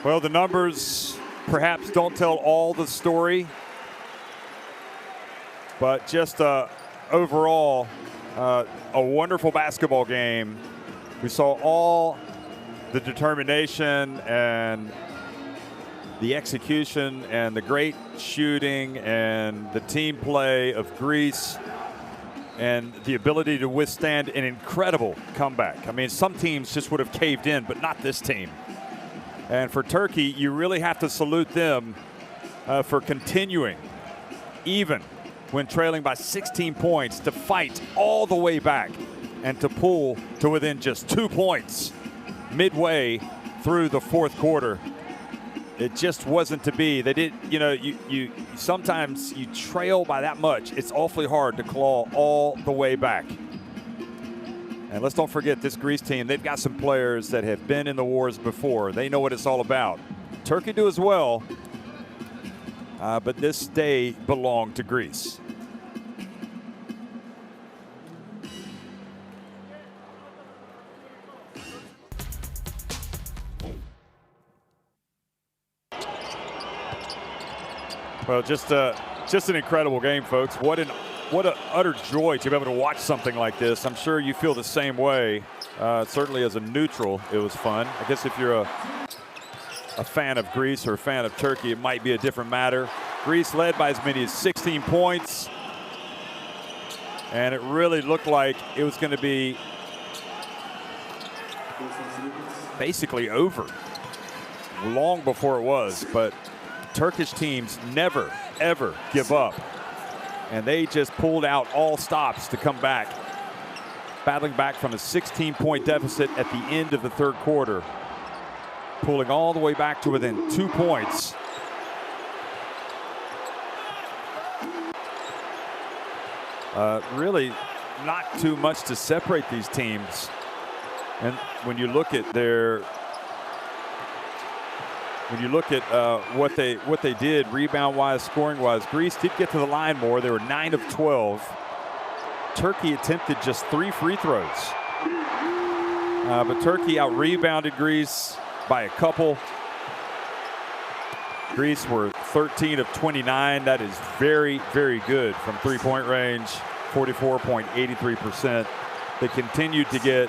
Well, the numbers perhaps don't tell all the story, but just overall, a wonderful basketball game. We saw all the determination and the execution and the great shooting and the team play of Greece and the ability to withstand an incredible comeback. I mean, some teams just would have caved in, but not this team. And for Turkey, you really have to salute them for continuing, even when trailing by 16 points, to fight all the way back and to pull to within just 2 points midway through the 4th quarter. It just wasn't to be. They did, you know, you sometimes you trail by that much. It's awfully hard to claw all the way back. And let's don't forget this Greece team, they've got some players that have been in the wars before. They know what it's all about. Turkey do as well, but this day belonged to Greece. Well, just Just an incredible game, folks. What an utter joy to be able to watch something like this. I'm sure you feel the same way. Certainly as a neutral, it was fun. I guess if you're a fan of Greece or a fan of Turkey, it might be a different matter. Greece led by as many as 16 points. And it really looked like it was going to be basically over long before it was. But Turkish teams never, ever give up. And they just pulled out all stops to come back, battling back from a 16-point deficit at the end of the third quarter, pulling all the way back to within 2 points. Really not too much to separate these teams. And when you look at what they did rebound-wise, scoring-wise, Greece did get to the line more. They were 9 of 12. Turkey attempted just 3 free throws. But Turkey out-rebounded Greece by a couple. Greece were 13 of 29. That is very, very good from three-point range, 44.83%. They continued to get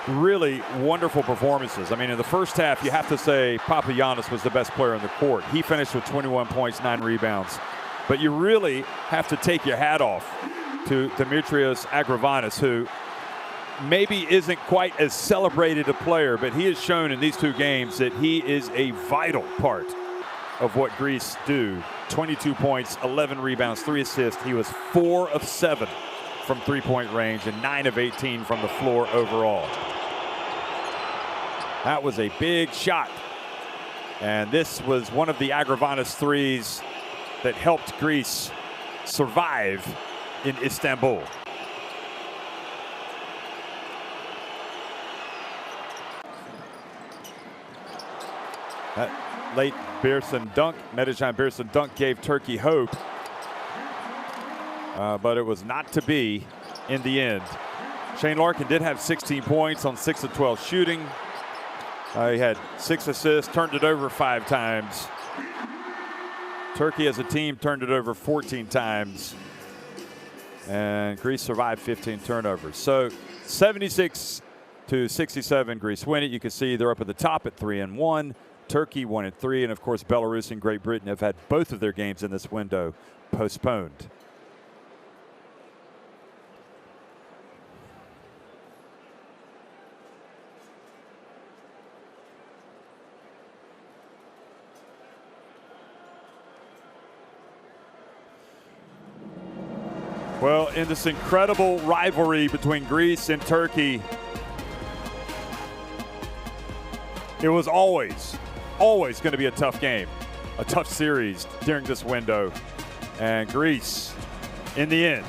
really wonderful performances. I mean, in the first half, you have to say Papagiannis was the best player on the court. He finished with 21 points, 9 rebounds. But you really have to take your hat off to Demetrios Agravanis, who maybe isn't quite as celebrated a player, but he has shown in these 2 games that he is a vital part of what Greece do. 22 points, 11 rebounds, 3 assists. He was 4 of 7 from three-point range and 9 of 18 from the floor overall. That was a big shot. And this was one of the Agravanis threes that helped Greece survive in Istanbul. That late Beerson dunk, Metecan Beerson dunk, gave Turkey hope. But it was not to be in the end. Shane Larkin did have 16 points on 6 of 12 shooting. He had 6 assists, turned it over 5 times. Turkey as a team turned it over 14 times. And Greece survived 15 turnovers. So 76-67, Greece win it. You can see they're up at the top at 3-1. Turkey 1-3. And of course, Belarus and Great Britain have had both of their games in this window postponed. Well, in this incredible rivalry between Greece and Turkey, it was always going to be a tough game, a tough series during this window. And Greece, in the end,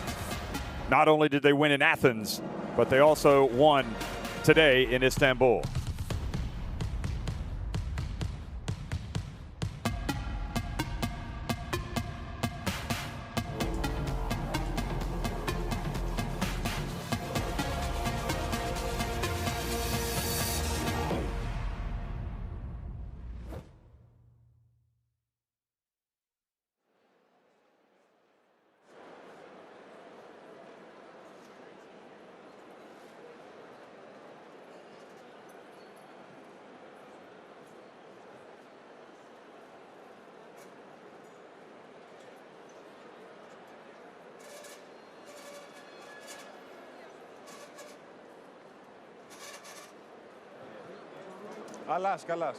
not only did they win in Athens, but they also won today in Istanbul. Καλάς.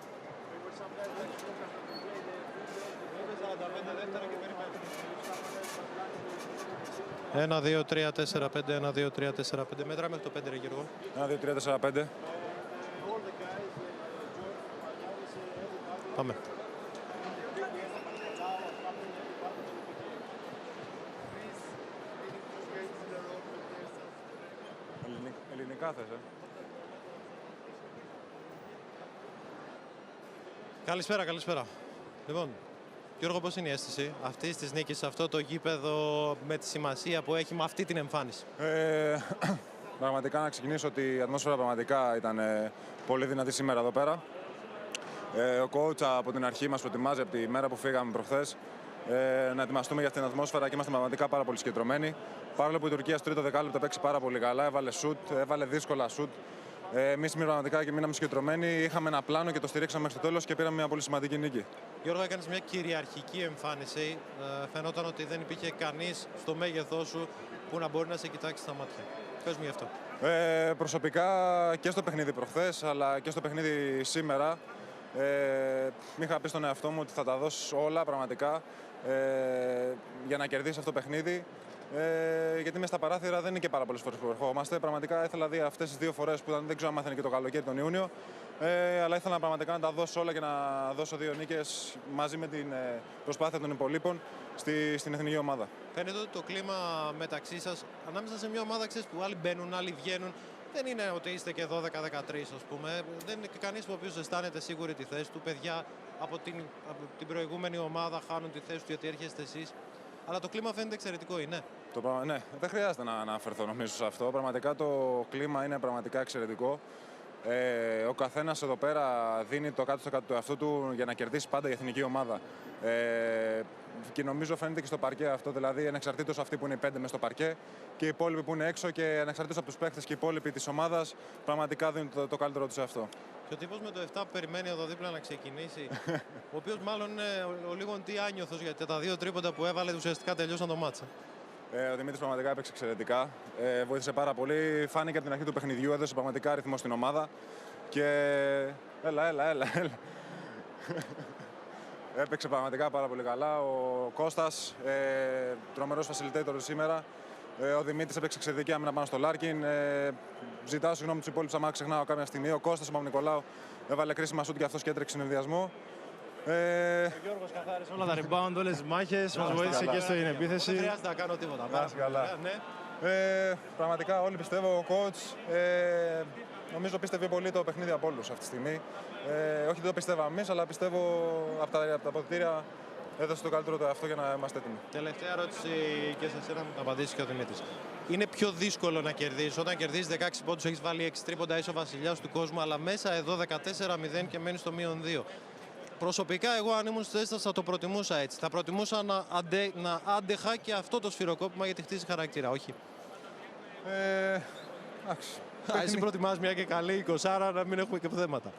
1, 2, 3, 4, 5. 1, 2, 3, 4, 5. Μέτρα μέχρι το 5, ρε Γιώργο. 1, 2, 3, 4, 5. Πάμε. Ελληνικά θες, Καλησπέρα. Λοιπόν, Γιώργο, πώς είναι η αίσθηση αυτής της νίκης σε αυτό το γήπεδο με τη σημασία που έχει με αυτή την εμφάνιση? Πραγματικά να ξεκινήσω ότι η ατμόσφαιρα πραγματικά ήταν πολύ δυνατή σήμερα εδώ πέρα. Ο coach από την αρχή μας προετοιμάζει από τη μέρα που φύγαμε προχθές να ετοιμαστούμε για αυτήν την ατμόσφαιρα και είμαστε πραγματικά πάρα πολύ συγκεντρωμένοι. Παρόλο που η Τουρκία στο τρίτο δεκάλεπτο παίξει πάρα πολύ καλά, έβαλε σουτ, έβαλε δύσκολα σουτ. Εμείς πραγματικά και μείναμε συγκεντρωμένοι, είχαμε ένα πλάνο και το στηρίξαμε μέχρι το τέλος και πήραμε μια πολύ σημαντική νίκη. Γιώργο, έκανες μια κυριαρχική εμφάνιση. Φαινόταν ότι δεν υπήρχε κανείς στο μέγεθός σου που να μπορεί να σε κοιτάξει στα μάτια. Πες μου γι' αυτό. Προσωπικά και στο παιχνίδι προχθές, αλλά και στο παιχνίδι σήμερα, είχα πει στον εαυτό μου ότι θα τα δώσω όλα πραγματικά για να κερδίσει αυτό το παιχνίδι. Γιατί μέσα στα παράθυρα δεν είναι και πάρα πολλές φορές που ερχόμαστε. Πραγματικά ήθελα δει αυτές τις δύο φορές που δεν ξέρω αν μάθαινε και το καλοκαίρι τον Ιούνιο. Αλλά ήθελα πραγματικά να τα δώσω όλα και να δώσω 2 νίκες μαζί με την προσπάθεια των υπολείπων στην εθνική ομάδα. Φαίνεται ότι το κλίμα μεταξύ σας, ανάμεσα σε μια ομάδα που άλλοι μπαίνουν, άλλοι βγαίνουν, δεν είναι ότι είστε και 12-13, ας πούμε. Δεν είναι κανείς ο οποίος αισθάνεται σίγουρη τη θέση του. Παιδιά από την προηγούμενη ομάδα χάνουν τη θέση του γιατί έρχεστε εσείς. Αλλά το κλίμα φαίνεται εξαιρετικό, είναι. Ναι, δεν χρειάζεται να αναφερθώ νομίζω σε αυτό. Πραγματικά το κλίμα είναι πραγματικά εξαιρετικό. Ο καθένας εδώ πέρα δίνει το κάτω στο κάτω του εαυτού του για να κερδίσει πάντα η εθνική ομάδα. Και νομίζω φαίνεται και στο παρκέ αυτό, δηλαδή ανεξαρτήτως αυτοί που είναι οι 5 μες στο παρκέ και οι υπόλοιποι που είναι έξω και ανεξαρτήτως από τους παίχτες και οι υπόλοιποι της ομάδας, πραγματικά δίνουν το καλύτερο τους αυτό. Και ο τύπος με το 7 που περιμένει εδώ δίπλα να ξεκινήσει, ο οποίος μάλλον είναι ο λίγο τι άνιωθος γιατί τα 2 τρίποντα που έβαλε ουσιαστικά τελειώσαν το μάτσα. Ο Δημήτρης πραγματικά έπαιξε εξαιρετικά. Βοήθησε πάρα πολύ. Φάνηκε από την αρχή του παιχνιδιού, έδωσε πραγματικά ρυθμό στην ομάδα. Και. Έλα. Έπαιξε πραγματικά πάρα πολύ καλά. Ο Κώστας, τρομερός facilitator σήμερα. Ο Δημήτρης έπαιξε εξαιρετική άμυνα πάνω στο Λάρκιν. Ζητάω συγγνώμη τους υπόλοιπους άμα ξεχνάω κάποια στιγμή. Ο Κώστας, ο Παπα-Νικολάου, έβαλε κρίσιμα σούτ και αυτός και έτρεξε συνδυασμό. Ο Γιώργος καθάρισε όλα τα rebound, όλες τις μάχες, μας βοήθησε και στην επίθεση. Δεν χρειάζεται να κάνω τίποτα. Καλά. Ναι. Πραγματικά όλοι πιστεύω, ο coach νομίζω πίστευε πολύ το παιχνίδι από όλους αυτή τη στιγμή. Όχι δεν το πιστεύαμε εμείς, αλλά πιστεύω από τα αποδυτήρια έδωσε το καλύτερο του εαυτό για να είμαστε έτοιμοι. Τελευταία ερώτηση και σε εσένα να απαντήσει και ο Δημήτρης. Είναι πιο δύσκολο να κερδίσεις όταν κερδίζεις 16 πόντους, έχεις βάλει 6 τρίποντα, είσαι ο βασιλιάς του κόσμου, αλλά μέσα εδώ 14-0 και μένεις στο -2. Προσωπικά, εγώ αν ήμουν στη θέση σας θα το προτιμούσα έτσι. Θα προτιμούσα να άντεχα και αυτό το σφυροκόπημα γιατί χτίζει χαρακτήρα, όχι. Εσύ προτιμάς μια και καλή 20, να μην έχουμε και θέματα.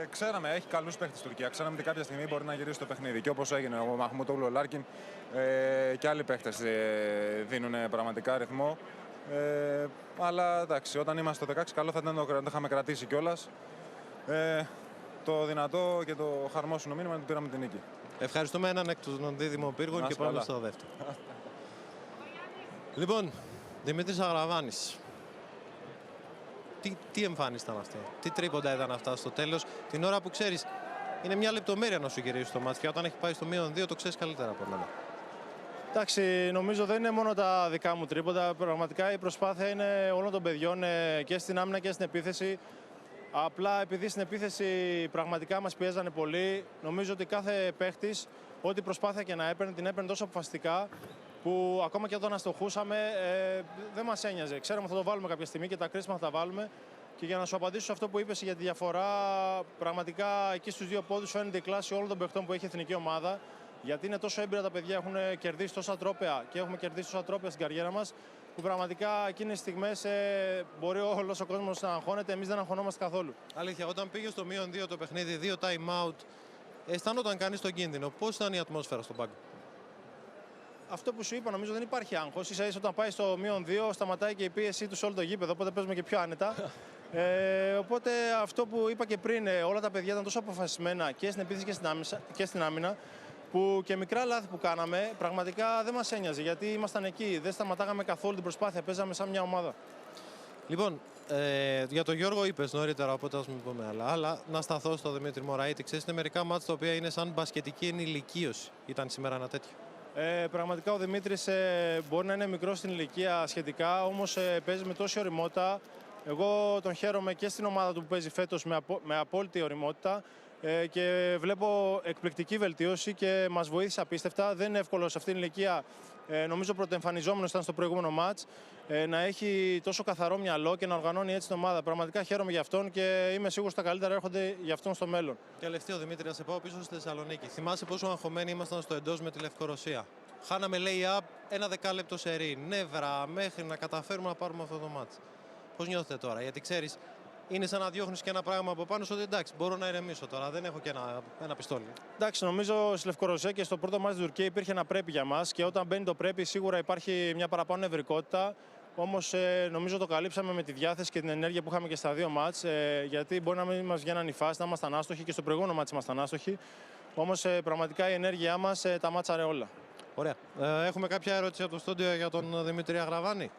Ξέραμε, έχει καλούς παίχτες στην Τουρκία. Ξέραμε ότι κάποια στιγμή μπορεί να γυρίσει το παιχνίδι. Και όπως έγινε, ο Μαχμούτογλου, ο Λάρκιν και άλλοι παίχτες δίνουν πραγματικά ρυθμό. Αλλά εντάξει, όταν είμαστε στο 16, καλό θα ήταν να το είχαμε κρατήσει κιόλας. Το δυνατό και το χαρμόσυνο μήνυμα είναι ότι πήραμε την νίκη. Ευχαριστούμε έναν εκ των δίδυμων πύργων και πάμε στο δεύτερο. Λοιπόν, Δημήτρης Αγραβάνης. Τι εμφάνιση ήταν αυτή, τι τρίποντα ήταν αυτά στο τέλος, την ώρα που ξέρεις, είναι μια λεπτομέρεια να σου γυρίσει το μάτι και όταν έχει πάει στο -2 το ξέρεις καλύτερα από μένα. Εντάξει, νομίζω δεν είναι μόνο τα δικά μου τρίποντα, πραγματικά η προσπάθεια είναι όλων των παιδιών και στην άμυνα και στην επίθεση. Απλά επειδή στην επίθεση πραγματικά μας πιέζανε πολύ, νομίζω ότι κάθε παίχτης, ό,τι προσπάθεια και να έπαιρνε, την έπαιρνε τόσο αποφασιστικά που ακόμα και όταν αστοχούσαμε δεν μας ένοιαζε. Ξέραμε θα το βάλουμε κάποια στιγμή και τα κρίσιμα θα τα βάλουμε. Και για να σου απαντήσω σε αυτό που είπες για τη διαφορά, πραγματικά εκεί στους 2 πόντους φαίνεται η κλάση όλων των παιχτών που έχει η εθνική ομάδα. Γιατί είναι τόσο έμπειρα τα παιδιά, έχουν κερδίσει τόσα τρόπαια και έχουμε κερδίσει τόσα τρόπαια στην καριέρα μας, που πραγματικά εκείνες τις στιγμές μπορεί όλος ο κόσμος να αγχώνεται, εμείς δεν αγχωνόμαστε καθόλου. Αλήθεια, όταν πήγε στο -2 το παιχνίδι, 2 time out, αισθάνονταν κανείς τον κίνδυνο. Πώς ήταν η ατμόσφαιρα στον πάγκο? Αυτό που σου είπα, νομίζω δεν υπάρχει άγχος. Ίσα-ίσα όταν πάει στο -2, σταματάει και η πίεσή του σε όλο το γήπεδο, οπότε παίζουμε και πιο άνετα. Οπότε αυτό που είπα και πριν, όλα τα παιδιά ήταν τόσο αποφασισμένα και στην επίθεση και στην άμυνα, που και μικρά λάθη που κάναμε πραγματικά δεν μας ένοιαζε, γιατί ήμασταν εκεί, δεν σταματάγαμε καθόλου την προσπάθεια, παίζαμε σαν μια ομάδα. Λοιπόν, για τον Γιώργο είπες νωρίτερα, οπότε ας μην πούμε άλλα. Αλλά να σταθώ στο Δημήτρη Μωραήτη. Ξέρεις, είναι μερικά μάτς τα οποία είναι σαν μπασκετική ενηλικίωση. Ήταν σήμερα ένα τέτοιο? Πραγματικά ο Δημήτρης μπορεί να είναι μικρός στην ηλικία σχετικά, όμως παίζει με τόση ωριμότητα. Εγώ τον χαίρομαι και στην ομάδα του που παίζει φέτος με απόλυτη ωριμότητα. και βλέπω εκπληκτική βελτίωση και μας βοήθησε απίστευτα. Δεν είναι εύκολο σε αυτήν την ηλικία, νομίζω πρωτοεμφανιζόμενος ήταν στο προηγούμενο μάτς, να έχει τόσο καθαρό μυαλό και να οργανώνει έτσι την ομάδα. Πραγματικά χαίρομαι για αυτόν και είμαι σίγουρος ότι τα καλύτερα έρχονται για αυτόν στο μέλλον. Τελευταίο, Δημήτρη, να σε πάω πίσω στη Θεσσαλονίκη. Θυμάσαι πόσο αγχωμένοι ήμασταν στο εντός με τη Λευκορωσία. Χάναμε lay-up ένα δεκάλεπτο σερί, νεύρα, μέχρι να καταφέρουμε να πάρουμε αυτό το μάτς. Πώς νιώθετε τώρα, γιατί ξέρεις, είναι σαν να διώχνεις και ένα πράγμα από πάνω σου ότι εντάξει, μπορώ να ηρεμήσω τώρα, δεν έχω και ένα πιστόλι. Εντάξει, νομίζω στη Λευκορωσία και στο πρώτο μάτς στην Τουρκία υπήρχε ένα πρέπει για μας και όταν μπαίνει το πρέπει σίγουρα υπάρχει μια παραπάνω νευρικότητα. Όμως νομίζω το καλύψαμε με τη διάθεση και την ενέργεια που είχαμε και στα δύο μάτς. Γιατί μπορεί να μην μας βγαίναν οι φάσεις, να ήμασταν άστοχοι και στο προηγούμενο μάτς ήμασταν άστοχοι. Όμως πραγματικά η ενέργειά μας τα μάτσαρε όλα. Ωραία. Έχουμε κάποια ερώτηση από το στούντιο για τον Δημήτρη Αγραβάνη.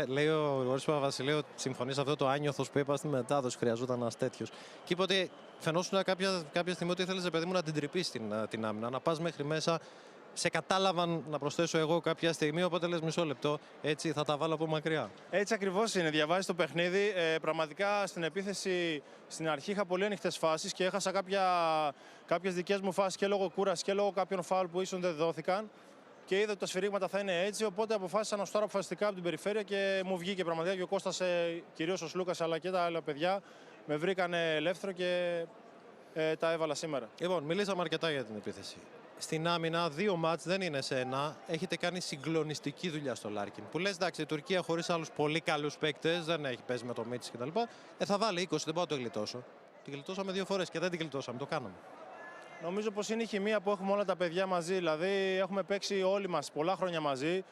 Λέει ο Γρηγόρης Παπαβασιλείου ότι συμφωνεί σε αυτό το άνιωθος που είπα στη μετάδοση. Χρειαζόταν ένα τέτοιο. Και είπε ότι φαινόσουν κάποια στιγμή ότι ήθελες, παιδί μου, να την τρυπείς την άμυνα, να πας μέχρι μέσα. Σε κατάλαβαν, να προσθέσω εγώ, κάποια στιγμή, οπότε λες μισό λεπτό, έτσι θα τα βάλω από μακριά. Έτσι ακριβώς είναι. Διαβάζεις το παιχνίδι. Πραγματικά στην επίθεση στην αρχή είχα πολύ ανοιχτές φάσεις και έχασα κάποιες δικές μου φάσεις και λόγω κούρασης και λόγω κάποιων φάουλ που ίσως δεν δόθηκαν. Και είδα ότι τα σφυρίγματα θα είναι έτσι, οπότε αποφάσισα να στάρω αποφασιστικά από την περιφέρεια και μου βγήκε πραγματικά. Και ο Κώστας, κυρίως ο Σλούκας, αλλά και τα άλλα παιδιά, με βρήκαν ελεύθερο και τα έβαλα σήμερα. Λοιπόν, μιλήσαμε αρκετά για την επίθεση. Στην άμυνα, 2 μάτς δεν είναι σε 1. Έχετε κάνει συγκλονιστική δουλειά στο Λάρκιν. Που λες, εντάξει, η Τουρκία χωρίς άλλους πολύ καλούς παίκτες, δεν έχει παίζει με το Μίτσι κτλ. Θα βάλει 20, δεν πάω να το γλιτώσω. Την γλιτώσαμε 2 φορές και δεν την γλιτώσαμε, το κάναμε. Νομίζω πως είναι η χημεία που έχουμε όλα τα παιδιά μαζί. Δηλαδή, έχουμε παίξει όλοι μας πολλά χρόνια μαζί.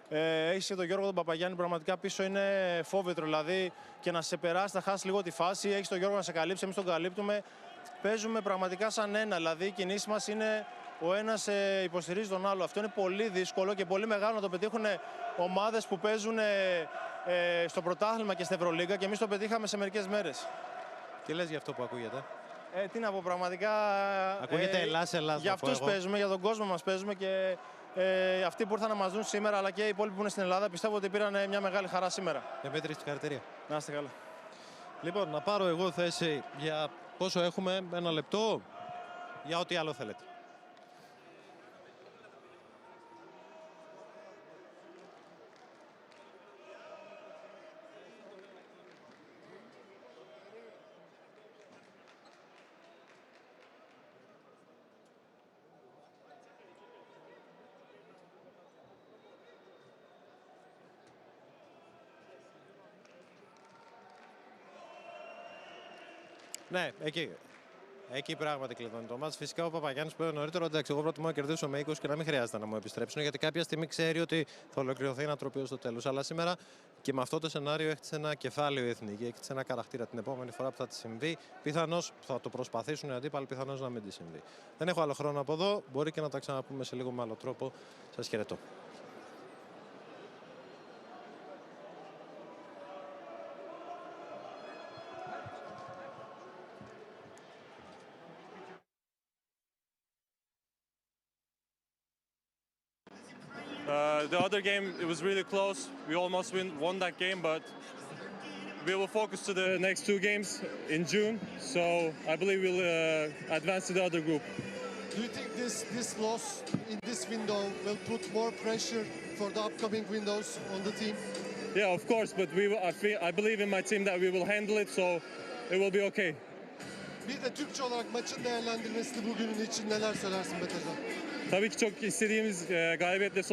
Έχεις και τον Γιώργο τον Παπαγιάννη, πραγματικά πίσω είναι φόβητρο. Δηλαδή, και να σε περάσει, να χάσει λίγο τη φάση. Έχεις τον Γιώργο να σε καλύψει, εμείς τον καλύπτουμε. Παίζουμε πραγματικά σαν ένα. Δηλαδή, οι κινήσεις μας είναι ο ένας υποστηρίζει τον άλλο. Αυτό είναι πολύ δύσκολο και πολύ μεγάλο να το πετύχουν ομάδες που παίζουν στο πρωτάθλημα και στην Ευρωλίγκα. Και εμείς το πετύχαμε σε μερικές μέρες. Τι λες για αυτό που ακούγεται? Τι να πω, πραγματικά. Ακούγεται Ελλάς. Για αυτούς παίζουμε, για τον κόσμο μας παίζουμε και αυτοί που ήρθαν να μας δουν σήμερα, αλλά και οι υπόλοιποι που είναι στην Ελλάδα, πιστεύω ότι πήραν μια μεγάλη χαρά σήμερα. Δημήτρη, συγχαρητήρια. Να είστε καλά. Λοιπόν, να πάρω εγώ θέση για πόσο έχουμε, 1 λεπτό, για ό,τι άλλο θέλετε. Ναι, εκεί πράγματι κλειδώνει το μάτς. Φυσικά ο Παπαγιάννης που είπε νωρίτερα, εντάξει, εγώ προτιμώ να κερδίσω με 20 και να μην χρειάζεται να μου επιστρέψουν, γιατί κάποια στιγμή ξέρει ότι θα ολοκληρωθεί ένα τροπείο στο τέλος. Αλλά σήμερα και με αυτό το σενάριο έχτισε ένα κεφάλαιο η Εθνική, έχτισε ένα χαρακτήρα. Την επόμενη φορά που θα τη συμβεί, πιθανώς θα το προσπαθήσουν οι αντίπαλοι, πιθανώς να μην τη συμβεί. Δεν έχω άλλο χρόνο από εδώ, μπορεί και να τα ξαναπούμε σε λίγο με άλλο τρόπο. Σας χαιρετώ. The other game, it was really close. We almost won that game, but we will focus to the next 2 games in June. So I believe we'll advance to the other group. Do you think this loss in this window will put more pressure for the upcoming windows on the team? Yeah, of course, but I believe in my team that we will handle it, so it will be okay. Bir de Türkçe olarak maçın değerlendirmesini bugünün için neler söylersin Betecan? Tabii ki çok istediğimiz, galibiyetle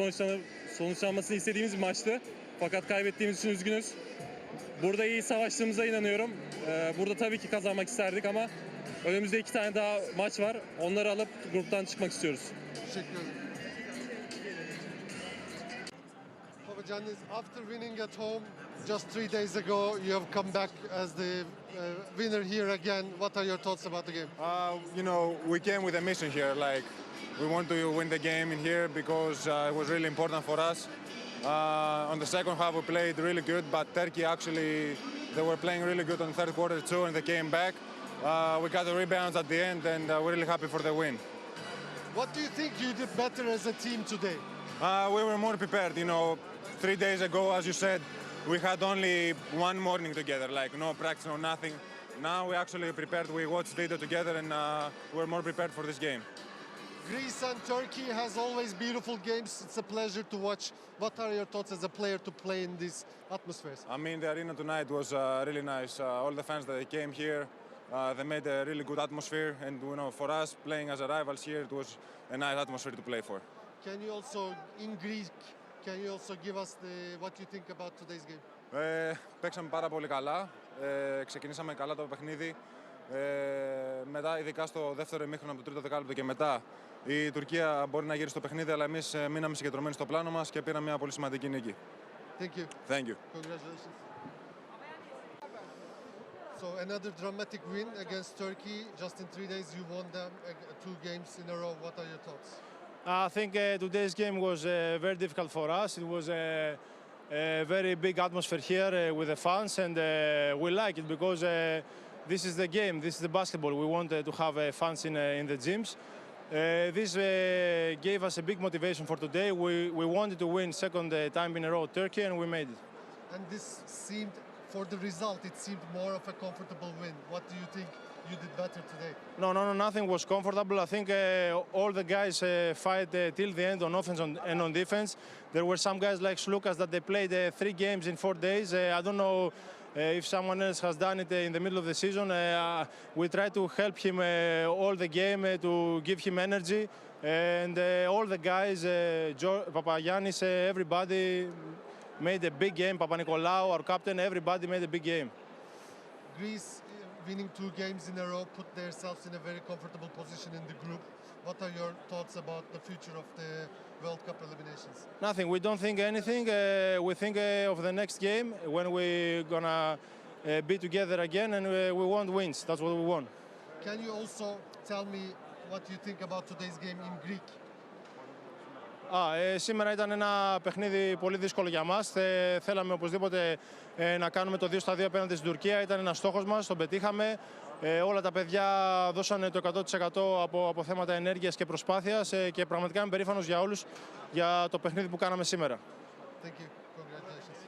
sonuçlanmasını istediğimiz bir maçtı. Fakat kaybettiğimiz için üzgünüz. Burada iyi savaştığımıza inanıyorum. Burada tabii ki kazanmak isterdik ama önümüzde 2 tane daha maç var. Onları alıp gruptan çıkmak istiyoruz. Teşekkür ederim. Babacan, after winning at home just 3 days ago, you have come back as the winner here again. What are your thoughts about the game? You know, we came with a mission here. Like, we want to win the game in here because it was really important for us. On the second half, we played really good, but Turkey actually, they were playing really good on the third quarter too, and they came back. We got the rebounds at the end, and we're really happy for the win. What do you think you did better as a team today? We were more prepared. You know, 3 days ago, as you said, we had only one morning together, like no practice, no nothing. Now we actually prepared. We watched video together, and we're more prepared for this game. Greece and Turkey has always beautiful games. It's a pleasure to watch. What are your thoughts as a player to play in these atmospheres? I mean, the arena tonight was really nice. All the fans that came here, they made a really good atmosphere. And you know, for us playing as a rivals here, it was a nice atmosphere to play for. Can you also, in Greek, can you also give us what you think about today's game? Παίξαμε πάρα πολύ καλά. Ξεκινήσαμε καλά το παιχνίδι. Μετά, ειδικά στο δεύτερο ημίχρονο, από το τρίτο δεκάλεπτο και μετά, η Τουρκία μπορεί να γυρίσει στο παιχνίδι, αλλά εμείς μείναμε συγκεντρωμένοι στο πλάνο μας και πήραμε μια πολύ σημαντική νίκη. Thank you. Thank you. Congratulations. So another dramatic win against Turkey. Just in 3 days, you won them 2 games in a row. What are your thoughts? I think today's game was very difficult for us. It was a very big atmosphere here with the fans, and we like it because this is the game, this is the basketball. We want to have fans in the gyms. This gave us a big motivation for today. We wanted to win second time in a row Turkey, and we made it. And this seemed, for the result, it seemed more of a comfortable win. What do you think you did better today? No, nothing was comfortable. I think all the guys fight till the end on offense and on defense. There were some guys like Slukas that they played 3 games in 4 days. I don't know if someone else has done it in the middle of the season. We try to help him all the game to give him energy. And all the guys, Papagiannis, everybody made a big game. Papanikolaou, our captain, everybody made a big game. Greece, winning 2 games in a row, put themselves in a very comfortable position in the group. What are your thoughts about the future of the World Cup eliminations? Nothing. We don't think anything. We think of the next game when we're gonna be together again, and we want wins. That's what we want. Can you also tell me what you think about today's game in Greek? Σήμερα ήταν ένα παιχνίδι πολύ δύσκολο για μας. Θέλαμε οπωσδήποτε να κάνουμε το 2-2 απέναντι στην Τουρκία. Ήταν ένας στόχος μας, τον πετύχαμε. Όλα τα παιδιά δώσανε το 100% από θέματα ενέργειας και προσπάθειας και πραγματικά είμαι περήφανος για όλους για το παιχνίδι που κάναμε σήμερα. Thank you. Congratulations.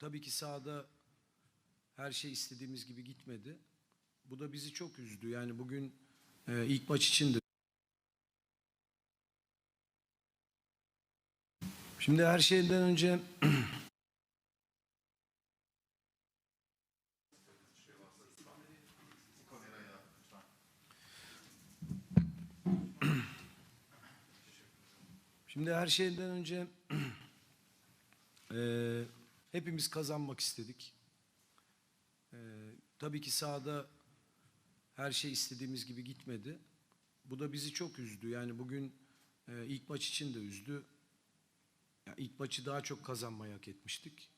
tabii ki sahada her şey istediğimiz gibi gitmedi. Bu da bizi çok üzdü. Yani bugün ilk maç için de. Şimdi her şeyden önce hepimiz kazanmak istedik. Tabii ki sahada her şey istediğimiz gibi gitmedi. Bu da bizi çok üzdü. Yani bugün ilk maç için de üzdü. Yani ilk maçı daha çok kazanmayı hak etmiştik.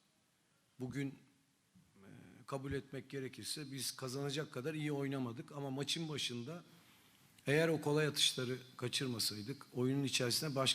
Bugün kabul etmek gerekirse biz kazanacak kadar iyi oynamadık. Ama maçın başında eğer o kolay atışları kaçırmasaydık oyunun içerisine başka